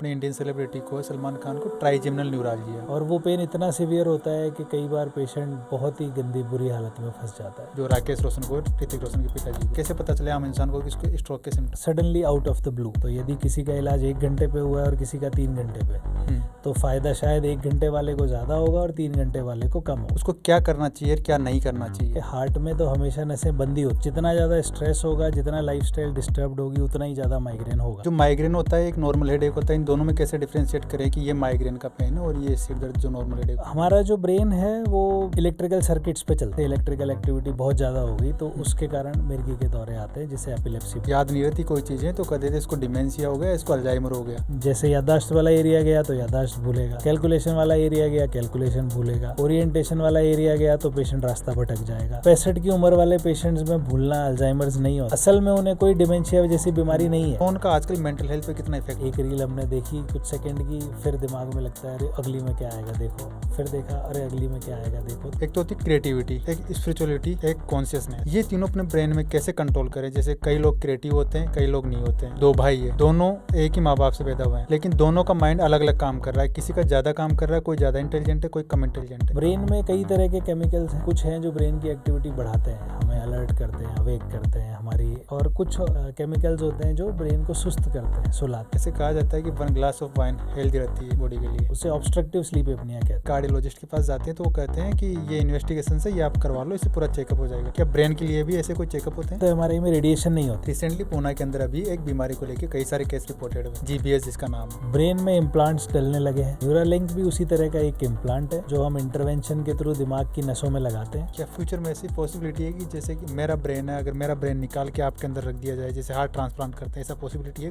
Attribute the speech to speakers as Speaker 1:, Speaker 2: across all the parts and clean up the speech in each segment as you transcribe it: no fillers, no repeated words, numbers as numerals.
Speaker 1: अपने Indian celebrity को सलमान खान को ट्राइजेमिनल न्यूरालजिया,
Speaker 2: और वो पेन इतना सीवियर होता है कि कई बार पेशेंट बहुत ही गंदी बुरी हालत में फंस जाता है।
Speaker 1: जो राकेश रोशन को, ऋतिक रोशन के पिताजी को, कैसे पता चले आम इंसान को कि उसको स्ट्रोक के symptom?
Speaker 2: Suddenly out of the blue. तो यदि किसी का इलाज 1 घंटे पे हुआ है और किसी का 3 घंटे पे, तो फायदा शायद 1 घंटे वाले को ज्यादा होगा और 3 घंटे वाले को कम होगा।
Speaker 1: उसको क्या करना चाहिए, क्या नहीं करना चाहिए?
Speaker 2: हार्ट में तो हमेशा नसें बंदी होती, जितना ज्यादा स्ट्रेस होगा, जितना लाइफस्टाइल डिस्टर्ब्ड होगी, उतना ही ज्यादा माइग्रेन होगा।
Speaker 1: जो माइग्रेन होता है, एक नॉर्मल हेडेक होता है, इन दोनों में कैसे डिफरेंशिएट करें कि ये माइग्रेन का पेन है और ये सिर दर्द जो नॉर्मल हेडेक?
Speaker 2: हमारा जो ब्रेन है वो इलेक्ट्रिकल सर्किट्स पे चलते हैं। इलेक्ट्रिकल एक्टिविटी बहुत ज्यादा हो गई तो उसके कारण मिर्गी के दौरे आते हैं, जिसे एपिलेप्सी।
Speaker 1: याद नहीं रहती कोई चीजें तो कहते थे इसको डिमेंशिया हो गया, इसको अल्जाइमर हो गया।
Speaker 2: जैसे याददाश्त वाला एरिया गया तो याददाश्त भूलेगा, कैलकुलेशन वाला एरिया गया कैलकुलेशन भूलेगा, ओरिएंटेशन वाला एरिया गया तो पेशेंट रास्ता भटक जाएगा। 65 की उम्र वाले पेशेंट्स में भूलना अल्जाइमर्स नहीं होता। असल में उन्हें कोई डिमेंशिया जैसी बीमारी नहीं है।
Speaker 1: फोन का आजकल मेंटल हेल्थ पे कितना इफेक्ट?
Speaker 2: एक रील हमने देखी कुछ सेकंड की, फिर दिमाग में लगता है अरे अगली में क्या आएगा देखो, फिर देखा अरे अगली में क्या आएगा देखो।
Speaker 1: एक तो होती क्रिएटिविटी, एक स्पिरिचुअलिटी, एक कॉन्शियसनेस। ये तीनों अपने ब्रेन में कैसे कंट्रोल करें? जैसे कई लोग क्रिएटिव होते हैं, कई लोग नहीं होते हैं। 2 भाई है, दोनों एक ही माँ बाप से पैदा हुए हैं, लेकिन दोनों का माइंड अलग अलग काम कर रहा है। किसी का ज्यादा काम कर रहा है, कोई ज्यादा इंटेलिजेंट है, कोई कम इंटेलिजेंट है।
Speaker 2: ब्रेन में कई तरह के केमिकल्स हैं, कुछ हैं जो ब्रेन की एक्टिविटी बढ़ाते हैं, हमें अलर्ट करते हैं, अवेक करते हैं हमारी, और कुछ केमिकल्स होते हैं जो ब्रेन को सुस्त करते हैं, सुलाते हैं।
Speaker 1: ऐसे कहा जाता है कि 1 ग्लास ऑफ वाइन हेल्दी रहती है बॉडी के लिए।
Speaker 2: उसे ऑब्स्ट्रक्टिव स्लीप एपनिया कहते हैं।
Speaker 1: कार्डियोलॉजिस्ट के पास जाते हैं तो वो कहते हैं कि ये इन्वेस्टिगेशन से ये आप करवा लो, इससे पूरा चेकअप हो जाएगा। क्या ब्रेन के लिए भी ऐसे कोई चेकअप होते हैं?
Speaker 2: तो हमारे में रेडिएशन नहीं होती।
Speaker 1: रिसेंटली पूना के अंदर अभी एक बीमारी को लेकर कई सारे केस रिपोर्टेड हुए, जीबीएस जिसका नाम है।
Speaker 2: ब्रेन में इम्प्लांट्स डलने लगे हैं। न्यूरालिंक भी उसी तरह का एक इम्प्लांट है जो हम इंटरवेंशन के थ्रू दिमाग की नसों में लगाते हैं।
Speaker 1: क्या फ्यूचर में ऐसी पॉसिबिलिटी है कि जैसे कि मेरा ब्रेन है, अगर मेरा ब्रेन निकाल के आपके अंदर रख दिया जाए, जैसे हार्ट ट्रांसप्लांट करते हैं, ऐसा पॉसिबिलिटी है?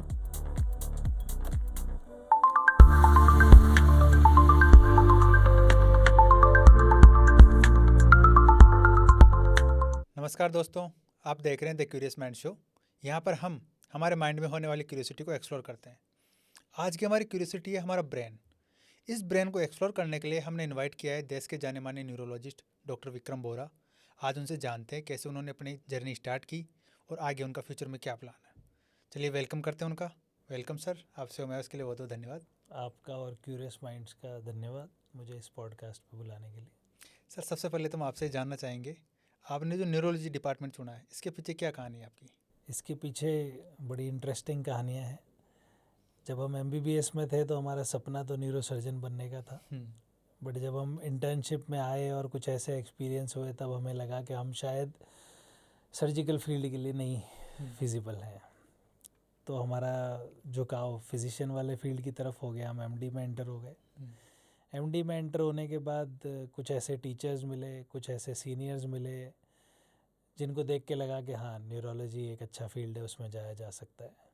Speaker 1: नमस्कार दोस्तों, आप देख रहे हैं द क्यूरियस माइंड शो। यहाँ पर हम हमारे माइंड में होने वाली क्यूरियोसिटी को एक्सप्लोर करते हैं। आज की हमारी क्यूरियोसिटी है हमारा ब्रेन। इस ब्रेन को एक्सप्लोर करने के लिए हमने इनवाइट किया है देश के जाने माने न्यूरोलॉजिस्ट डॉक्टर विक्रम बोरा। आज उनसे जानते हैं कैसे उन्होंने अपनी जर्नी स्टार्ट की और आगे उनका फ्यूचर में क्या प्लान है। चलिए वेलकम करते हैं उनका। वेलकम सर, आपसे मैं उसके लिए बहुत बहुत धन्यवाद।
Speaker 2: आपका और क्यूरियस माइंड्स का धन्यवाद मुझे इस पॉडकास्ट पे बुलाने के लिए।
Speaker 1: सर, सबसे पहले तो हम आपसे जानना चाहेंगे, आपने जो न्यूरोलॉजी डिपार्टमेंट चुना है, इसके पीछे क्या कहानी है आपकी?
Speaker 2: इसके पीछे बड़ी इंटरेस्टिंग कहानियाँ हैं। जब हम MBBS में थे तो हमारा सपना तो न्यूरो सर्जन बनने का था, बट जब हम इंटर्नशिप में आए और कुछ ऐसे एक्सपीरियंस हुए तब हमें लगा कि हम शायद सर्जिकल फील्ड के लिए नहीं फिजिबल है। तो हमारा झुकाव फिजिशियन वाले फील्ड की तरफ हो गया। हम MD में एंटर हो गए। MD में एंटर होने के बाद कुछ ऐसे टीचर्स मिले, कुछ ऐसे सीनियर्स मिले जिनको देख के लगा कि हाँ, न्यूरोलॉजी एक अच्छा फील्ड है, उसमें जाया जा सकता है।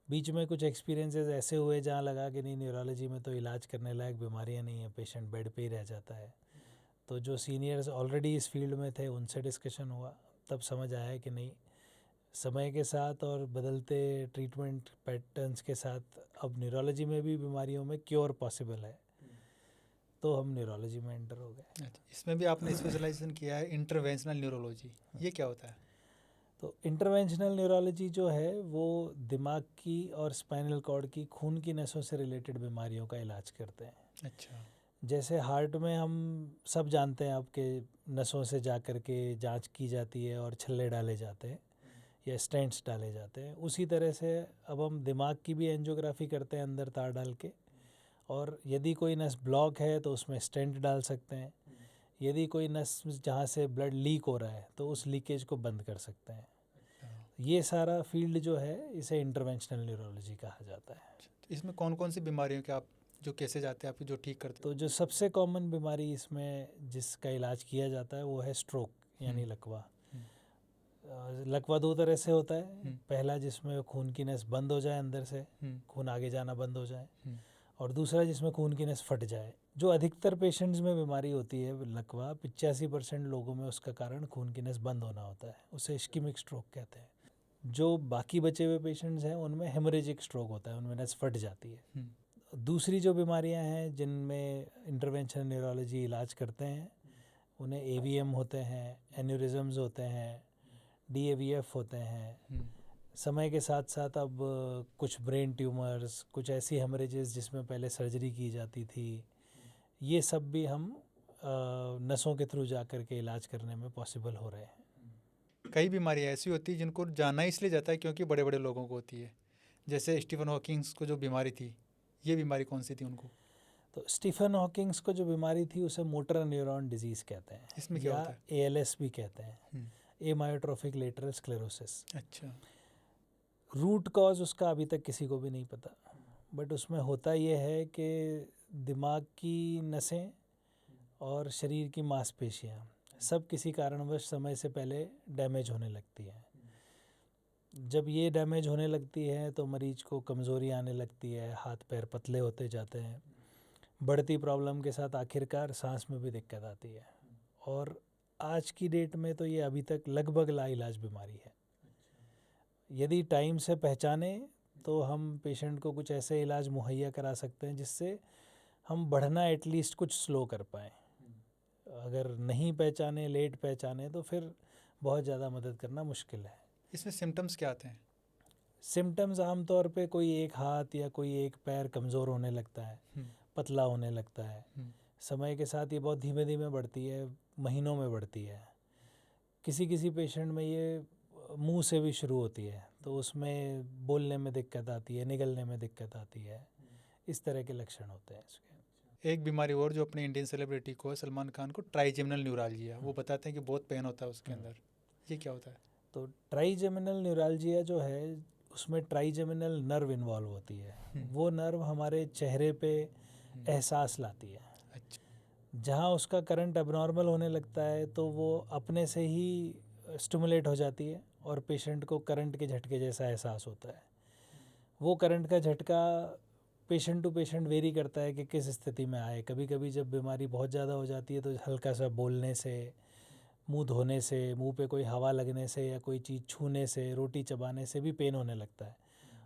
Speaker 2: बीच में कुछ एक्सपीरियंसेस ऐसे हुए जहाँ लगा कि नहीं, न्यूरोलॉजी में तो इलाज करने लायक बीमारियाँ नहीं हैं, पेशेंट बेड पे ही रह जाता है। तो जो सीनियर्स ऑलरेडी इस फील्ड में थे उनसे डिस्कशन हुआ, तब समझ आया कि नहीं, समय के साथ और बदलते ट्रीटमेंट पैटर्न्स के साथ अब न्यूरोलॉजी में भी बीमारियों में क्योर पॉसिबल है। तो हम न्यूरोलॉजी में एंटर हो गए।
Speaker 1: अच्छा, इसमें भी आपने स्पेशलाइजेशन किया है इंटरवेंशनल न्यूरोलॉजी, ये क्या होता है?
Speaker 2: तो इंटरवेंशनल न्यूरोलॉजी जो है वो दिमाग की और स्पाइनल कॉर्ड की खून की नसों से रिलेटेड बीमारियों का इलाज करते हैं।
Speaker 1: अच्छा।
Speaker 2: जैसे हार्ट में हम सब जानते हैं आपके नसों से जा कर के जांच की जाती है और छल्ले डाले जाते हैं या स्टेंट्स डाले जाते हैं, उसी तरह से अब हम दिमाग की भी एंजियोग्राफी करते हैं अंदर तार डाल के। और यदि कोई नस ब्लॉक है तो उसमें स्टेंट डाल सकते हैं। यदि कोई नस जहाँ से ब्लड लीक हो रहा है तो उस लीकेज को बंद कर सकते हैं। ये सारा फील्ड जो है इसे इंटरवेंशनल न्यूरोलॉजी कहा जाता है।
Speaker 1: इसमें कौन कौन सी बीमारियों के आप जो केसेज आते हैं आपकी जो ठीक करते हैं?
Speaker 2: तो जो सबसे कॉमन बीमारी इसमें जिसका इलाज किया जाता है वो है स्ट्रोक यानी लकवा। लकवा 2 तरह से होता है। पहला जिसमें खून की नस बंद हो जाए, अंदर से खून आगे जाना बंद हो जाए, और दूसरा जिसमें खून की नस फट जाए। जो अधिकतर पेशेंट्स में बीमारी होती है लकवा, 85% लोगों में उसका कारण खून की नस बंद होना होता है, उसे इस्केमिक स्ट्रोक कहते हैं। जो बाकी बचे हुए पेशेंट्स हैं उनमें हेमोरेजिक स्ट्रोक होता है, उनमें नस फट जाती है। दूसरी जो बीमारियां हैं जिनमें इंटरवेंशनल न्यूरोलॉजी इलाज करते हैं उन्हें AVM होते हैं, एन्यूरिज्म्स होते हैं, DAVF होते हैं, समय के साथ साथ अब कुछ ब्रेन ट्यूमर्स, कुछ ऐसी हेमरेजेस जिसमें पहले सर्जरी की जाती थी, ये सब भी हम नसों के थ्रू जा कर के इलाज करने में पॉसिबल हो रहे हैं।
Speaker 1: कई बीमारियाँ ऐसी होती हैं जिनको जाना इसलिए जाता है क्योंकि बड़े बड़े लोगों को होती है, जैसे स्टीफन हॉकिंग्स को जो बीमारी थी, ये बीमारी कौन सी थी उनको?
Speaker 2: तो स्टीफन हॉकिंग्स को जो बीमारी थी उसे मोटर न्यूरॉन डिजीज़ कहते हैं,
Speaker 1: इसमें क्या
Speaker 2: या
Speaker 1: होता है?
Speaker 2: ALS भी कहते हैं, एमायोट्रोफिक लेटरल स्क्लेरोसिस।
Speaker 1: अच्छा।
Speaker 2: रूट कॉज उसका अभी तक किसी को भी नहीं पता, बट उसमें होता यह है कि दिमाग की नसें और शरीर की मांसपेशियाँ सब किसी कारणवश समय से पहले डैमेज होने लगती हैं। जब ये डैमेज होने लगती है तो मरीज को कमज़ोरी आने लगती है, हाथ पैर पतले होते जाते हैं, बढ़ती प्रॉब्लम के साथ आखिरकार सांस में भी दिक्कत आती है, और आज की डेट में तो ये अभी तक लगभग लाइलाज बीमारी है। यदि टाइम से पहचाने तो हम पेशेंट को कुछ ऐसे इलाज मुहैया करा सकते हैं जिससे हम बढ़ना एटलीस्ट कुछ स्लो कर पाएँ। अगर नहीं पहचाने, लेट पहचाने, तो फिर बहुत ज़्यादा मदद करना मुश्किल है।
Speaker 1: इसमें सिम्टम्स क्या आते हैं?
Speaker 2: सिम्टम्स आमतौर पे कोई एक हाथ या कोई एक पैर कमज़ोर होने लगता है, पतला होने लगता है। समय के साथ ये बहुत धीमे धीमे बढ़ती है, महीनों में बढ़ती है। किसी किसी पेशेंट में ये मुंह से भी शुरू होती है, तो उसमें बोलने में दिक्कत आती है, निगलने में दिक्कत आती है। इस तरह के लक्षण होते हैं इसके।
Speaker 1: एक बीमारी और जो अपने इंडियन सेलिब्रिटी को है, सलमान खान को, ट्राइजेमिनल न्यूरालजिया, वो बताते हैं कि बहुत पेन होता है उसके अंदर, ये क्या होता है?
Speaker 2: तो ट्राइजेमिनल न्यूरालजिया जो है उसमें ट्राइजेमिनल नर्व इन्वॉल्व होती है। वो नर्व हमारे चेहरे पे एहसास लाती है।
Speaker 1: अच्छा।
Speaker 2: जहाँ उसका करंट अबनॉर्मल होने लगता है तो वो अपने से ही स्टिमुलेट हो जाती है और पेशेंट को करंट के झटके जैसा एहसास होता है। वो करंट का झटका पेशेंट टू पेशेंट वेरी करता है कि किस स्थिति में आए। कभी कभी जब बीमारी बहुत ज़्यादा हो जाती है तो हल्का सा बोलने से, मुंह धोने से, मुंह पे कोई हवा लगने से या कोई चीज़ छूने से, रोटी चबाने से भी पेन होने लगता है,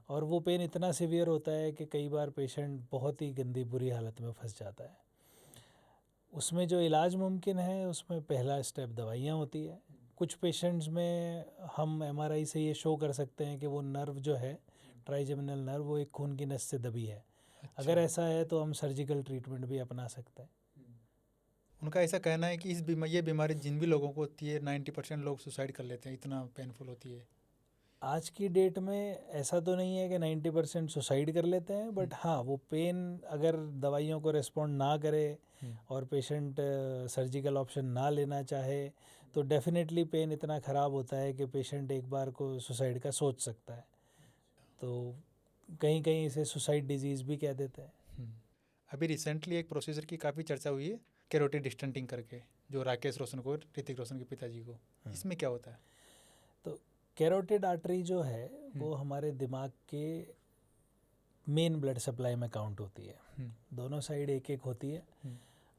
Speaker 2: और वो पेन इतना सीवियर होता है कि कई बार पेशेंट बहुत ही गंदी बुरी हालत में फंस जाता है। उसमें जो इलाज मुमकिन है उसमें पहला स्टेप दवाइयाँ होती है। कुछ पेशेंट्स में हम MRI से ये शो कर सकते हैं कि वो नर्व जो है, ट्राइजेमिनल नर्व, वो एक खून की नस से दबी है।
Speaker 1: अच्छा।
Speaker 2: अगर ऐसा है तो हम सर्जिकल ट्रीटमेंट भी अपना सकते हैं।
Speaker 1: उनका ऐसा कहना है कि ये बीमारी जिन भी लोगों को होती है 90% लोग सुसाइड कर लेते हैं, इतना पेनफुल होती है।
Speaker 2: आज की डेट में ऐसा तो नहीं है कि 90% सुसाइड कर लेते हैं, बट हाँ, वो पेन अगर दवाइयों को रिस्पॉन्ड ना करे और पेशेंट सर्जिकल ऑप्शन ना लेना चाहे तो डेफिनेटली पेन इतना ख़राब होता है कि पेशेंट एक बार को सुसाइड का सोच सकता है। तो कहीं कहीं इसे सुसाइड डिजीज़ भी कह देते हैं।
Speaker 1: अभी रिसेंटली एक प्रोसीजर की काफ़ी चर्चा हुई है, कैरोटिड स्टंटिंग करके, जो राकेश रोशन को, ऋतिक रोशन के पिताजी को, इसमें क्या होता है?
Speaker 2: तो कैरोटिड आर्टरी जो है वो हमारे दिमाग के मेन ब्लड सप्लाई में काउंट होती है। दोनों साइड एक एक होती है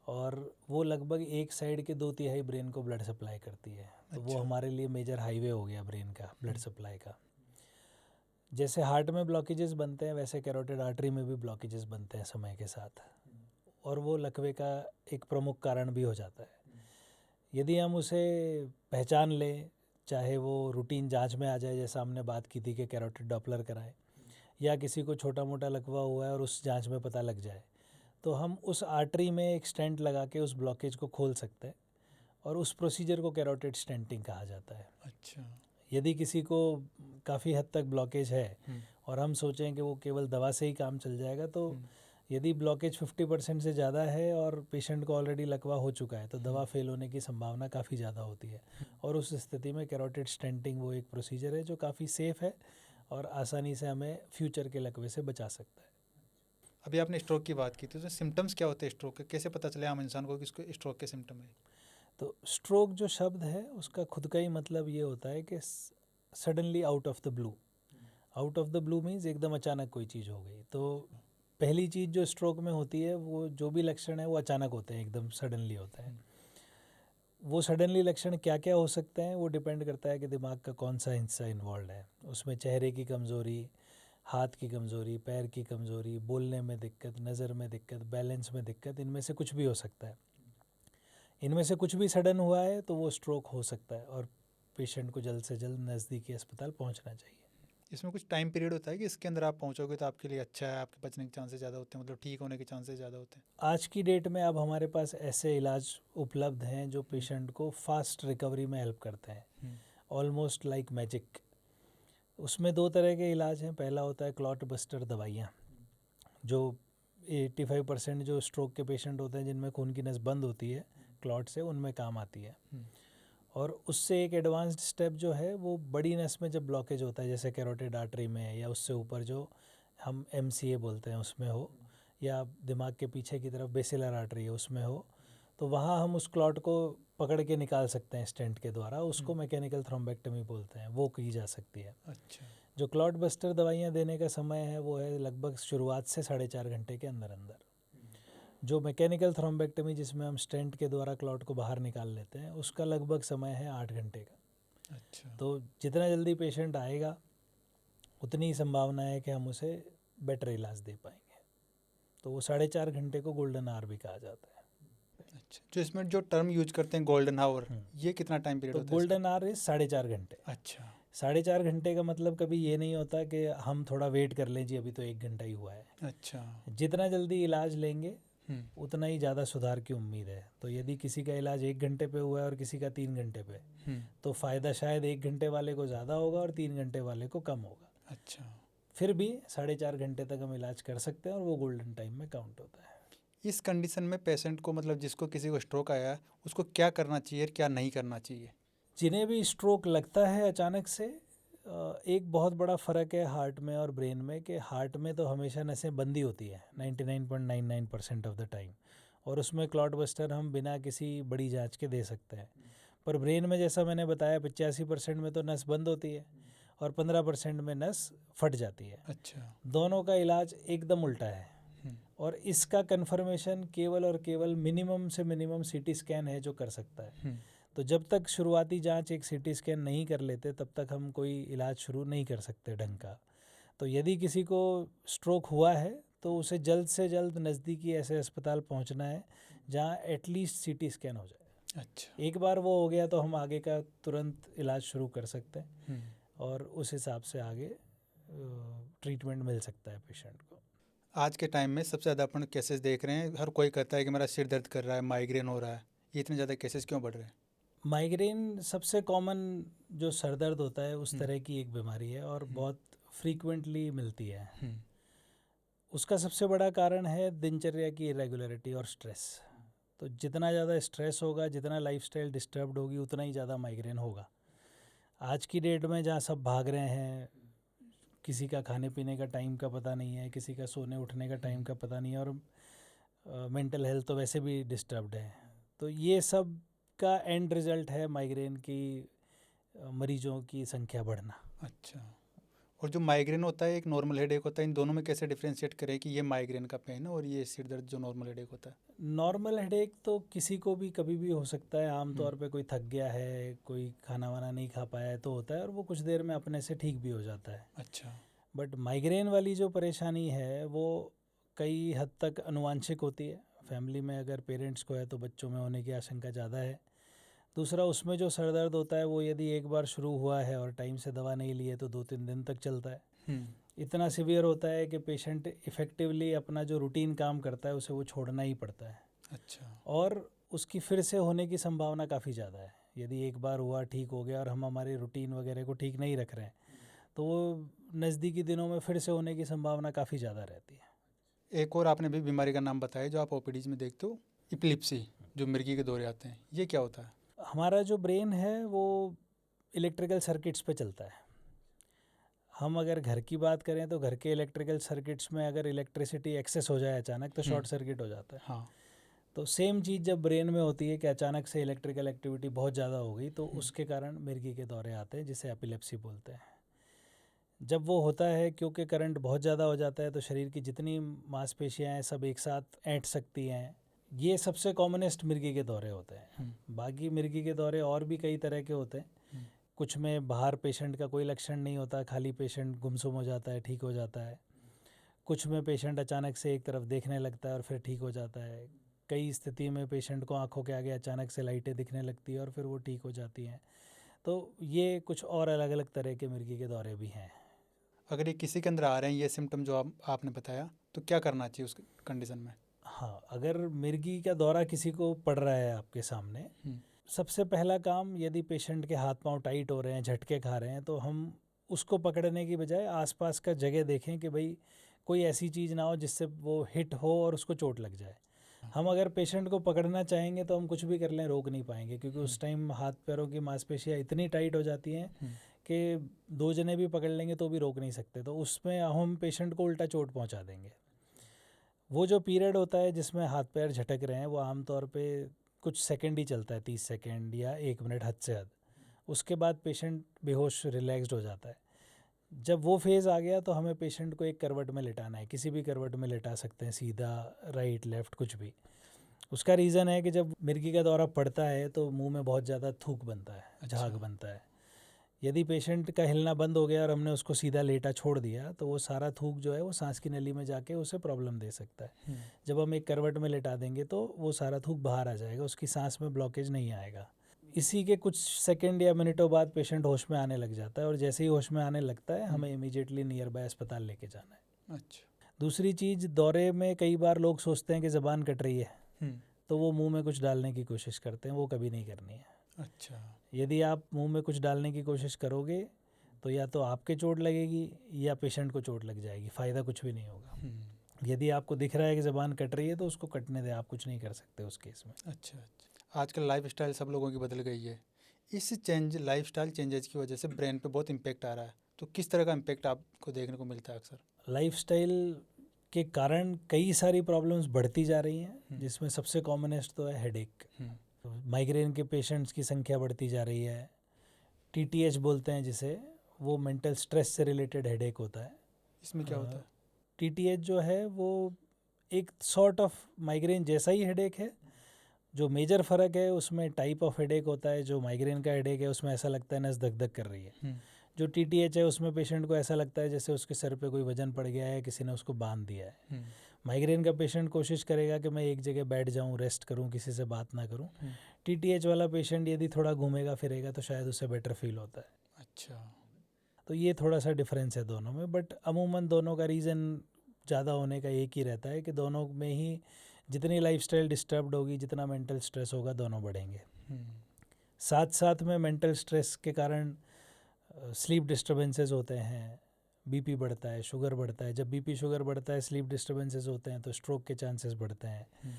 Speaker 2: और वो लगभग एक साइड के 2/3 ब्रेन को ब्लड सप्लाई करती है। तो वो हमारे लिए मेजर हाईवे हो गया ब्रेन का, ब्लड सप्लाई का। जैसे हार्ट में ब्लॉकेजेस बनते हैं वैसे कैरोटिड आर्टरी में भी ब्लॉकेजेस बनते हैं समय के साथ, और वो लकवे का एक प्रमुख कारण भी हो जाता है। यदि हम उसे पहचान लें, चाहे वो रूटीन जांच में आ जाए, जैसा हमने बात की थी कि कैरोटिड डॉपलर कराएं, या किसी को छोटा मोटा लकवा हुआ है और उस जांच में पता लग जाए, तो हम उस आर्टरी में एक स्टेंट लगा के उस ब्लॉकेज को खोल सकते हैं, और उस प्रोसीजर को कैरोटिड स्टेंटिंग कहा जाता है।
Speaker 1: अच्छा।
Speaker 2: यदि किसी को काफ़ी हद तक ब्लॉकेज है और हम सोचें कि वो केवल दवा से ही काम चल जाएगा, तो यदि ब्लॉकेज 50% से ज़्यादा है और पेशेंट को ऑलरेडी लकवा हो चुका है तो दवा फेल होने की संभावना काफ़ी ज़्यादा होती है, और उस स्थिति में कैरोटिड स्टेंटिंग वो एक प्रोसीजर है जो काफ़ी सेफ़ है और आसानी से हमें फ्यूचर के लकवे से बचा सकता है।
Speaker 1: अभी आपने स्ट्रोक की बात की थी, तो सिम्टम्स क्या होते हैं स्ट्रोक के? कैसे पता चले आम इंसान को कि इसको स्ट्रोक के सिम्टम है?
Speaker 2: तो स्ट्रोक जो शब्द है उसका खुद का ही मतलब ये होता है कि suddenly out of the blue. Out of the blue means एकदम अचानक कोई चीज़ हो गई। तो पहली चीज़ जो स्ट्रोक में होती है, वो जो भी लक्षण है वो अचानक होते हैं, एकदम सडनली होते हैं। वो सडनली लक्षण क्या क्या हो सकते हैं वो डिपेंड करता है कि दिमाग का कौन सा हिस्सा इन्वॉल्व है। उसमें चेहरे की कमज़ोरी, हाथ की कमज़ोरी, पैर की कमज़ोरी, बोलने में दिक्कत, नज़र में दिक्कत, बैलेंस में दिक्कत, इनमें से कुछ भी हो सकता है। इनमें से कुछ भी सडन हुआ है तो वो स्ट्रोक हो सकता है और पेशेंट को जल्द से जल्द नज़दीकी अस्पताल पहुंचना चाहिए।
Speaker 1: इसमें कुछ टाइम पीरियड होता है कि इसके अंदर आप पहुंचोगे तो आपके लिए अच्छा है, आपके बचने के चांसेस ज़्यादा होते हैं, मतलब ठीक होने के चांसेस ज़्यादा होते हैं?
Speaker 2: आज की डेट में अब हमारे पास ऐसे इलाज उपलब्ध हैं जो पेशेंट को फास्ट रिकवरी में हेल्प करते हैं, ऑलमोस्ट लाइक मैजिक। उसमें 2 तरह के इलाज हैं। पहला होता है क्लॉट बस्टर दवाइयाँ, जो 85% जो स्ट्रोक के पेशेंट होते हैं जिनमें खून की नस बंद होती है क्लॉट से, उनमें काम आती है। और उससे एक एडवांस्ड स्टेप जो है वो बड़ी नस में जब ब्लॉकेज होता है, जैसे कैरोटिड आर्टरी में या उससे ऊपर जो हम MCA बोलते हैं उसमें हो, या दिमाग के पीछे की तरफ बेसिलर आर्टरी है उसमें हो, तो वहाँ हम उस क्लॉट को पकड़ के निकाल सकते हैं स्टेंट के द्वारा। उसको मैकेनिकल थ्रोम्बेक्टमी बोलते हैं, वो की जा सकती है।
Speaker 1: अच्छा।
Speaker 2: जो क्लॉट बस्टर दवाइयाँ देने का समय है वो है लगभग शुरुआत से 4.5 घंटे के अंदर अंदर। जो मैकेनिकल थ्रोम्बेक्टमी जिसमें हम स्टेंट के द्वारा क्लॉट को बाहर निकाल लेते हैं, उसका लगभग समय है 8 घंटे का।
Speaker 1: अच्छा।
Speaker 2: तो जितना जल्दी पेशेंट आएगा उतनी ही संभावना है कि हम उसे बेटर इलाज दे पाएंगे। तो वो 4.5 घंटे को गोल्डन आवर भी कहा जाता है।
Speaker 1: अच्छा, जो इसमें जो टर्म यूज करते हैं गोल्डन आवर, ये कितना टाइम पीरियड
Speaker 2: तो
Speaker 1: होता है इसका?
Speaker 2: गोल्डन आवर इज 4.5 घंटे।
Speaker 1: अच्छा।
Speaker 2: 4.5 घंटे का मतलब कभी ये नहीं होता कि हम थोड़ा वेट कर लें जी, अभी तो 1 घंटा ही हुआ है।
Speaker 1: अच्छा।
Speaker 2: जितना जल्दी इलाज लेंगे उतना ही ज़्यादा सुधार की उम्मीद है। तो यदि किसी का इलाज 1 घंटे पे हुआ है और किसी का 3 घंटे पे, तो फ़ायदा शायद 1 घंटे वाले को ज़्यादा होगा और 3 घंटे वाले को कम होगा।
Speaker 1: अच्छा।
Speaker 2: फिर भी 4.5 घंटे तक हम इलाज कर सकते हैं और वो गोल्डन टाइम में काउंट होता है।
Speaker 1: इस कंडीशन में पेशेंट को, मतलब जिसको किसी को स्ट्रोक आया है, उसको क्या करना चाहिए, क्या नहीं करना चाहिए? जिन्हें
Speaker 2: भी स्ट्रोक लगता है अचानक से, एक बहुत बड़ा फ़र्क है हार्ट में और ब्रेन में, कि हार्ट में तो हमेशा नसें बंदी होती है 99.99% ऑफ द टाइम, और उसमें क्लॉट बस्टर हम बिना किसी बड़ी जांच के दे सकते हैं। पर ब्रेन में जैसा मैंने बताया 85% में तो नस बंद होती है और 15% में नस फट जाती है।
Speaker 1: अच्छा।
Speaker 2: दोनों का इलाज एकदम उल्टा है, और इसका कन्फर्मेशन केवल और केवल मिनिमम से मिनिमम CT स्कैन है जो कर सकता है। तो जब तक शुरुआती जांच एक CT स्कैन नहीं कर लेते तब तक हम कोई इलाज शुरू नहीं कर सकते ढंग का। तो यदि किसी को स्ट्रोक हुआ है तो उसे जल्द से जल्द नज़दीकी ऐसे अस्पताल पहुंचना है जहां एटलीस्ट CT स्कैन हो जाए।
Speaker 1: अच्छा।
Speaker 2: एक बार वो हो गया तो हम आगे का तुरंत इलाज शुरू कर सकते हैं और उस हिसाब से आगे ट्रीटमेंट मिल सकता है पेशेंट को।
Speaker 1: आज के टाइम में सबसे ज़्यादा अपन केसेस देख रहे हैं, हर कोई कहता है कि मेरा सिर दर्द कर रहा है, माइग्रेन हो रहा है। ये इतने ज़्यादा केसेस क्यों बढ़ रहे हैं?
Speaker 2: माइग्रेन सबसे कॉमन जो सर दर्द होता है उस तरह की एक बीमारी है और बहुत फ्रीक्वेंटली मिलती है। उसका सबसे बड़ा कारण है दिनचर्या की इरेगुलरिटी और स्ट्रेस। तो जितना ज़्यादा स्ट्रेस होगा, जितना लाइफस्टाइल डिस्टर्ब्ड होगी, उतना ही ज़्यादा माइग्रेन होगा। आज की डेट में जहाँ सब भाग रहे हैं, किसी का खाने पीने का टाइम का पता नहीं है, किसी का सोने उठने का टाइम का पता नहीं है, और मेंटल हेल्थ तो वैसे भी डिस्टर्ब्ड है। तो ये सब का एंड रिजल्ट है माइग्रेन की मरीजों की संख्या बढ़ना।
Speaker 1: अच्छा। और जो माइग्रेन होता है, एक नॉर्मल हेडेक होता है, इन दोनों में कैसे डिफ्रेंशिएट करें कि ये माइग्रेन का पेन है और ये सिर दर्द जो नॉर्मल हेडेक होता है?
Speaker 2: नॉर्मल हेडेक तो किसी को भी कभी भी हो सकता है। आमतौर पे कोई थक गया है, कोई खाना वाना नहीं खा पाया है तो होता है, और वो कुछ देर में अपने से ठीक भी हो जाता है।
Speaker 1: अच्छा।
Speaker 2: बट माइग्रेन वाली जो परेशानी है वो कई हद तक अनुवांशिक होती है। फैमिली में अगर पेरेंट्स को है तो बच्चों में होने की आशंका ज़्यादा है। दूसरा, उसमें जो सर दर्द होता है वो यदि एक बार शुरू हुआ है और टाइम से दवा नहीं ली है तो 2-3 दिन तक चलता है। इतना सीवियर होता है कि पेशेंट इफ़ेक्टिवली अपना जो रूटीन काम करता है उसे वो छोड़ना ही पड़ता है।
Speaker 1: अच्छा।
Speaker 2: और उसकी फिर से होने की संभावना काफ़ी ज़्यादा है। यदि एक बार हुआ, ठीक हो गया, और हम हमारे रूटीन वगैरह को ठीक नहीं रख रहे हैं तो वो नज़दीकी दिनों में फिर से होने की संभावना काफ़ी ज़्यादा रहती है।
Speaker 1: एक और आपने भी बीमारी का नाम बताया जो आप ओपीडीज में देखते हो, इपिलिप्सी, जो मिर्गी के दौरे आते हैं, ये क्या होता है?
Speaker 2: हमारा जो ब्रेन है वो इलेक्ट्रिकल सर्किट्स पे चलता है। हम अगर घर की बात करें तो घर के इलेक्ट्रिकल सर्किट्स में अगर इलेक्ट्रिसिटी एक्सेस हो जाए अचानक तो शॉर्ट सर्किट हो जाता है।
Speaker 1: हाँ।
Speaker 2: तो सेम चीज़ जब ब्रेन में होती है कि अचानक से इलेक्ट्रिकल एक्टिविटी बहुत ज़्यादा हो गई तो उसके कारण मिर्गी के दौरे आते हैं, जिसे एपिलेप्सी बोलते हैं। जब वो होता है, क्योंकि करंट बहुत ज़्यादा हो जाता है तो शरीर की जितनी मांसपेशियाँ हैं सब एक साथ ऐंठ सकती हैं। ये सबसे कॉमनेस्ट मिर्गी के दौरे होते हैं। बाकी मिर्गी के दौरे और भी कई तरह के होते हैं। कुछ में बाहर पेशेंट का कोई लक्षण नहीं होता, खाली पेशेंट गुमसुम हो जाता है, ठीक हो जाता है। कुछ में पेशेंट अचानक से एक तरफ देखने लगता है और फिर ठीक हो जाता है। कई स्थिति में पेशेंट को आंखों के आगे अचानक से लाइटें दिखने लगती है और फिर वो ठीक हो जाती हैं। तो ये कुछ और अलग अलग तरह के मिर्गी के दौरे भी हैं।
Speaker 1: अगर ये किसी के अंदर आ रहे हैं ये सिम्टम जो आपने बताया, तो क्या करना चाहिए उस कंडीशन में?
Speaker 2: हाँ, अगर मिर्गी का दौरा किसी को पड़ रहा है आपके सामने, सबसे पहला काम, यदि पेशेंट के हाथ पांव टाइट हो रहे हैं, झटके खा रहे हैं, तो हम उसको पकड़ने की बजाय आसपास का जगह देखें कि भाई कोई ऐसी चीज़ ना हो जिससे वो हिट हो और उसको चोट लग जाए। हम अगर पेशेंट को पकड़ना चाहेंगे तो हम कुछ भी कर लें, रोक नहीं पाएंगे, क्योंकि उस टाइम हाथ पैरों की मांसपेशियाँ इतनी टाइट हो जाती हैं कि 2 जने भी पकड़ लेंगे तो भी रोक नहीं सकते, तो उसमें हम पेशेंट को उल्टा चोट पहुंचा देंगे। वो जो पीरियड होता है जिसमें हाथ पैर झटक रहे हैं वो आमतौर पे कुछ सेकंड ही चलता है, 30 सेकंड या 1 मिनट हद से हद। उसके बाद पेशेंट बेहोश रिलैक्स्ड हो जाता है। जब वो फेज़ आ गया तो हमें पेशेंट को एक करवट में लिटाना है, किसी भी करवट में लिटा सकते हैं, सीधा, राइट, लेफ़्ट, कुछ भी। उसका रीज़न है कि जब मिर्गी का दौरा पड़ता है तो मुंह में बहुत ज़्यादा थूक बनता है, झाग बनता है। यदि पेशेंट का हिलना बंद हो गया और हमने उसको सीधा लेटा छोड़ दिया तो वो सारा थूक जो है वो सांस की नली में जाके उसे प्रॉब्लम दे सकता है। जब हम एक करवट में लेटा देंगे तो वो सारा थूक बाहर आ जाएगा, उसकी सांस में ब्लॉकेज नहीं आएगा। इसी के कुछ सेकंड या मिनटों बाद पेशेंट होश में आने लग जाता है, और जैसे ही होश में आने लगता है हमें इमीडिएटली नियर बाय अस्पताल लेके जाना है।
Speaker 1: अच्छा।
Speaker 2: दूसरी चीज़, दौरे में कई बार लोग सोचते हैं कि ज़बान कट रही है तो वो मुंह में कुछ डालने की कोशिश करते हैं, वो कभी नहीं करनी है।
Speaker 1: अच्छा।
Speaker 2: यदि आप मुंह में कुछ डालने की कोशिश करोगे तो या तो आपके चोट लगेगी या पेशेंट को चोट लग जाएगी, फ़ायदा कुछ भी नहीं होगा। यदि आपको दिख रहा है कि ज़बान कट रही है तो उसको कटने दें, आप कुछ नहीं कर सकते उस केस में।
Speaker 1: अच्छा। आजकल लाइफस्टाइल सब लोगों की बदल गई है, इस लाइफस्टाइल चेंजेस की वजह से ब्रेन पे बहुत इम्पेक्ट आ रहा है, तो किस तरह का इम्पेक्ट आपको देखने को मिलता है अक्सर?
Speaker 2: लाइफस्टाइल के कारण कई सारी प्रॉब्लम्स बढ़ती जा रही हैं, जिसमें सबसे कॉमनेस्ट तो है हेडेक। माइग्रेन के पेशेंट्स की संख्या बढ़ती जा रही है। TTH बोलते हैं जिसे, वो मेंटल स्ट्रेस से रिलेटेड हेडेक होता है।
Speaker 1: इसमें क्या होता है?
Speaker 2: TTH जो है वो एक सॉर्ट ऑफ माइग्रेन जैसा ही हेडेक है। जो मेजर फ़र्क है उसमें टाइप ऑफ हेडेक होता है। जो माइग्रेन का हेडेक है उसमें ऐसा लगता है नस धक धक कर रही है। जो TTH है उसमें पेशेंट को ऐसा लगता है जैसे उसके सर पे कोई वजन पड़ गया है, किसी ने उसको बांध दिया है। माइग्रेन का पेशेंट कोशिश करेगा कि मैं एक जगह बैठ जाऊं, रेस्ट करूं, किसी से बात ना करूं। TTH वाला पेशेंट यदि थोड़ा घूमेगा फिरेगा तो शायद उसे बेटर फील होता है।
Speaker 1: अच्छा।
Speaker 2: तो ये थोड़ा सा डिफरेंस है दोनों में, बट अमूमन दोनों का रीज़न ज़्यादा होने का एक ही रहता है कि दोनों में ही जितनी लाइफस्टाइल डिस्टर्ब्ड होगी, जितना मेंटल स्ट्रेस होगा, दोनों बढ़ेंगे। साथ साथ में मेंटल स्ट्रेस के कारण स्लीप डिस्टर्बेंसेस होते हैं, BP बढ़ता है, शुगर बढ़ता है। जब BP शुगर बढ़ता है, स्लीप डिस्टर्बेंसेस होते हैं तो स्ट्रोक के चांसेस बढ़ते हैं।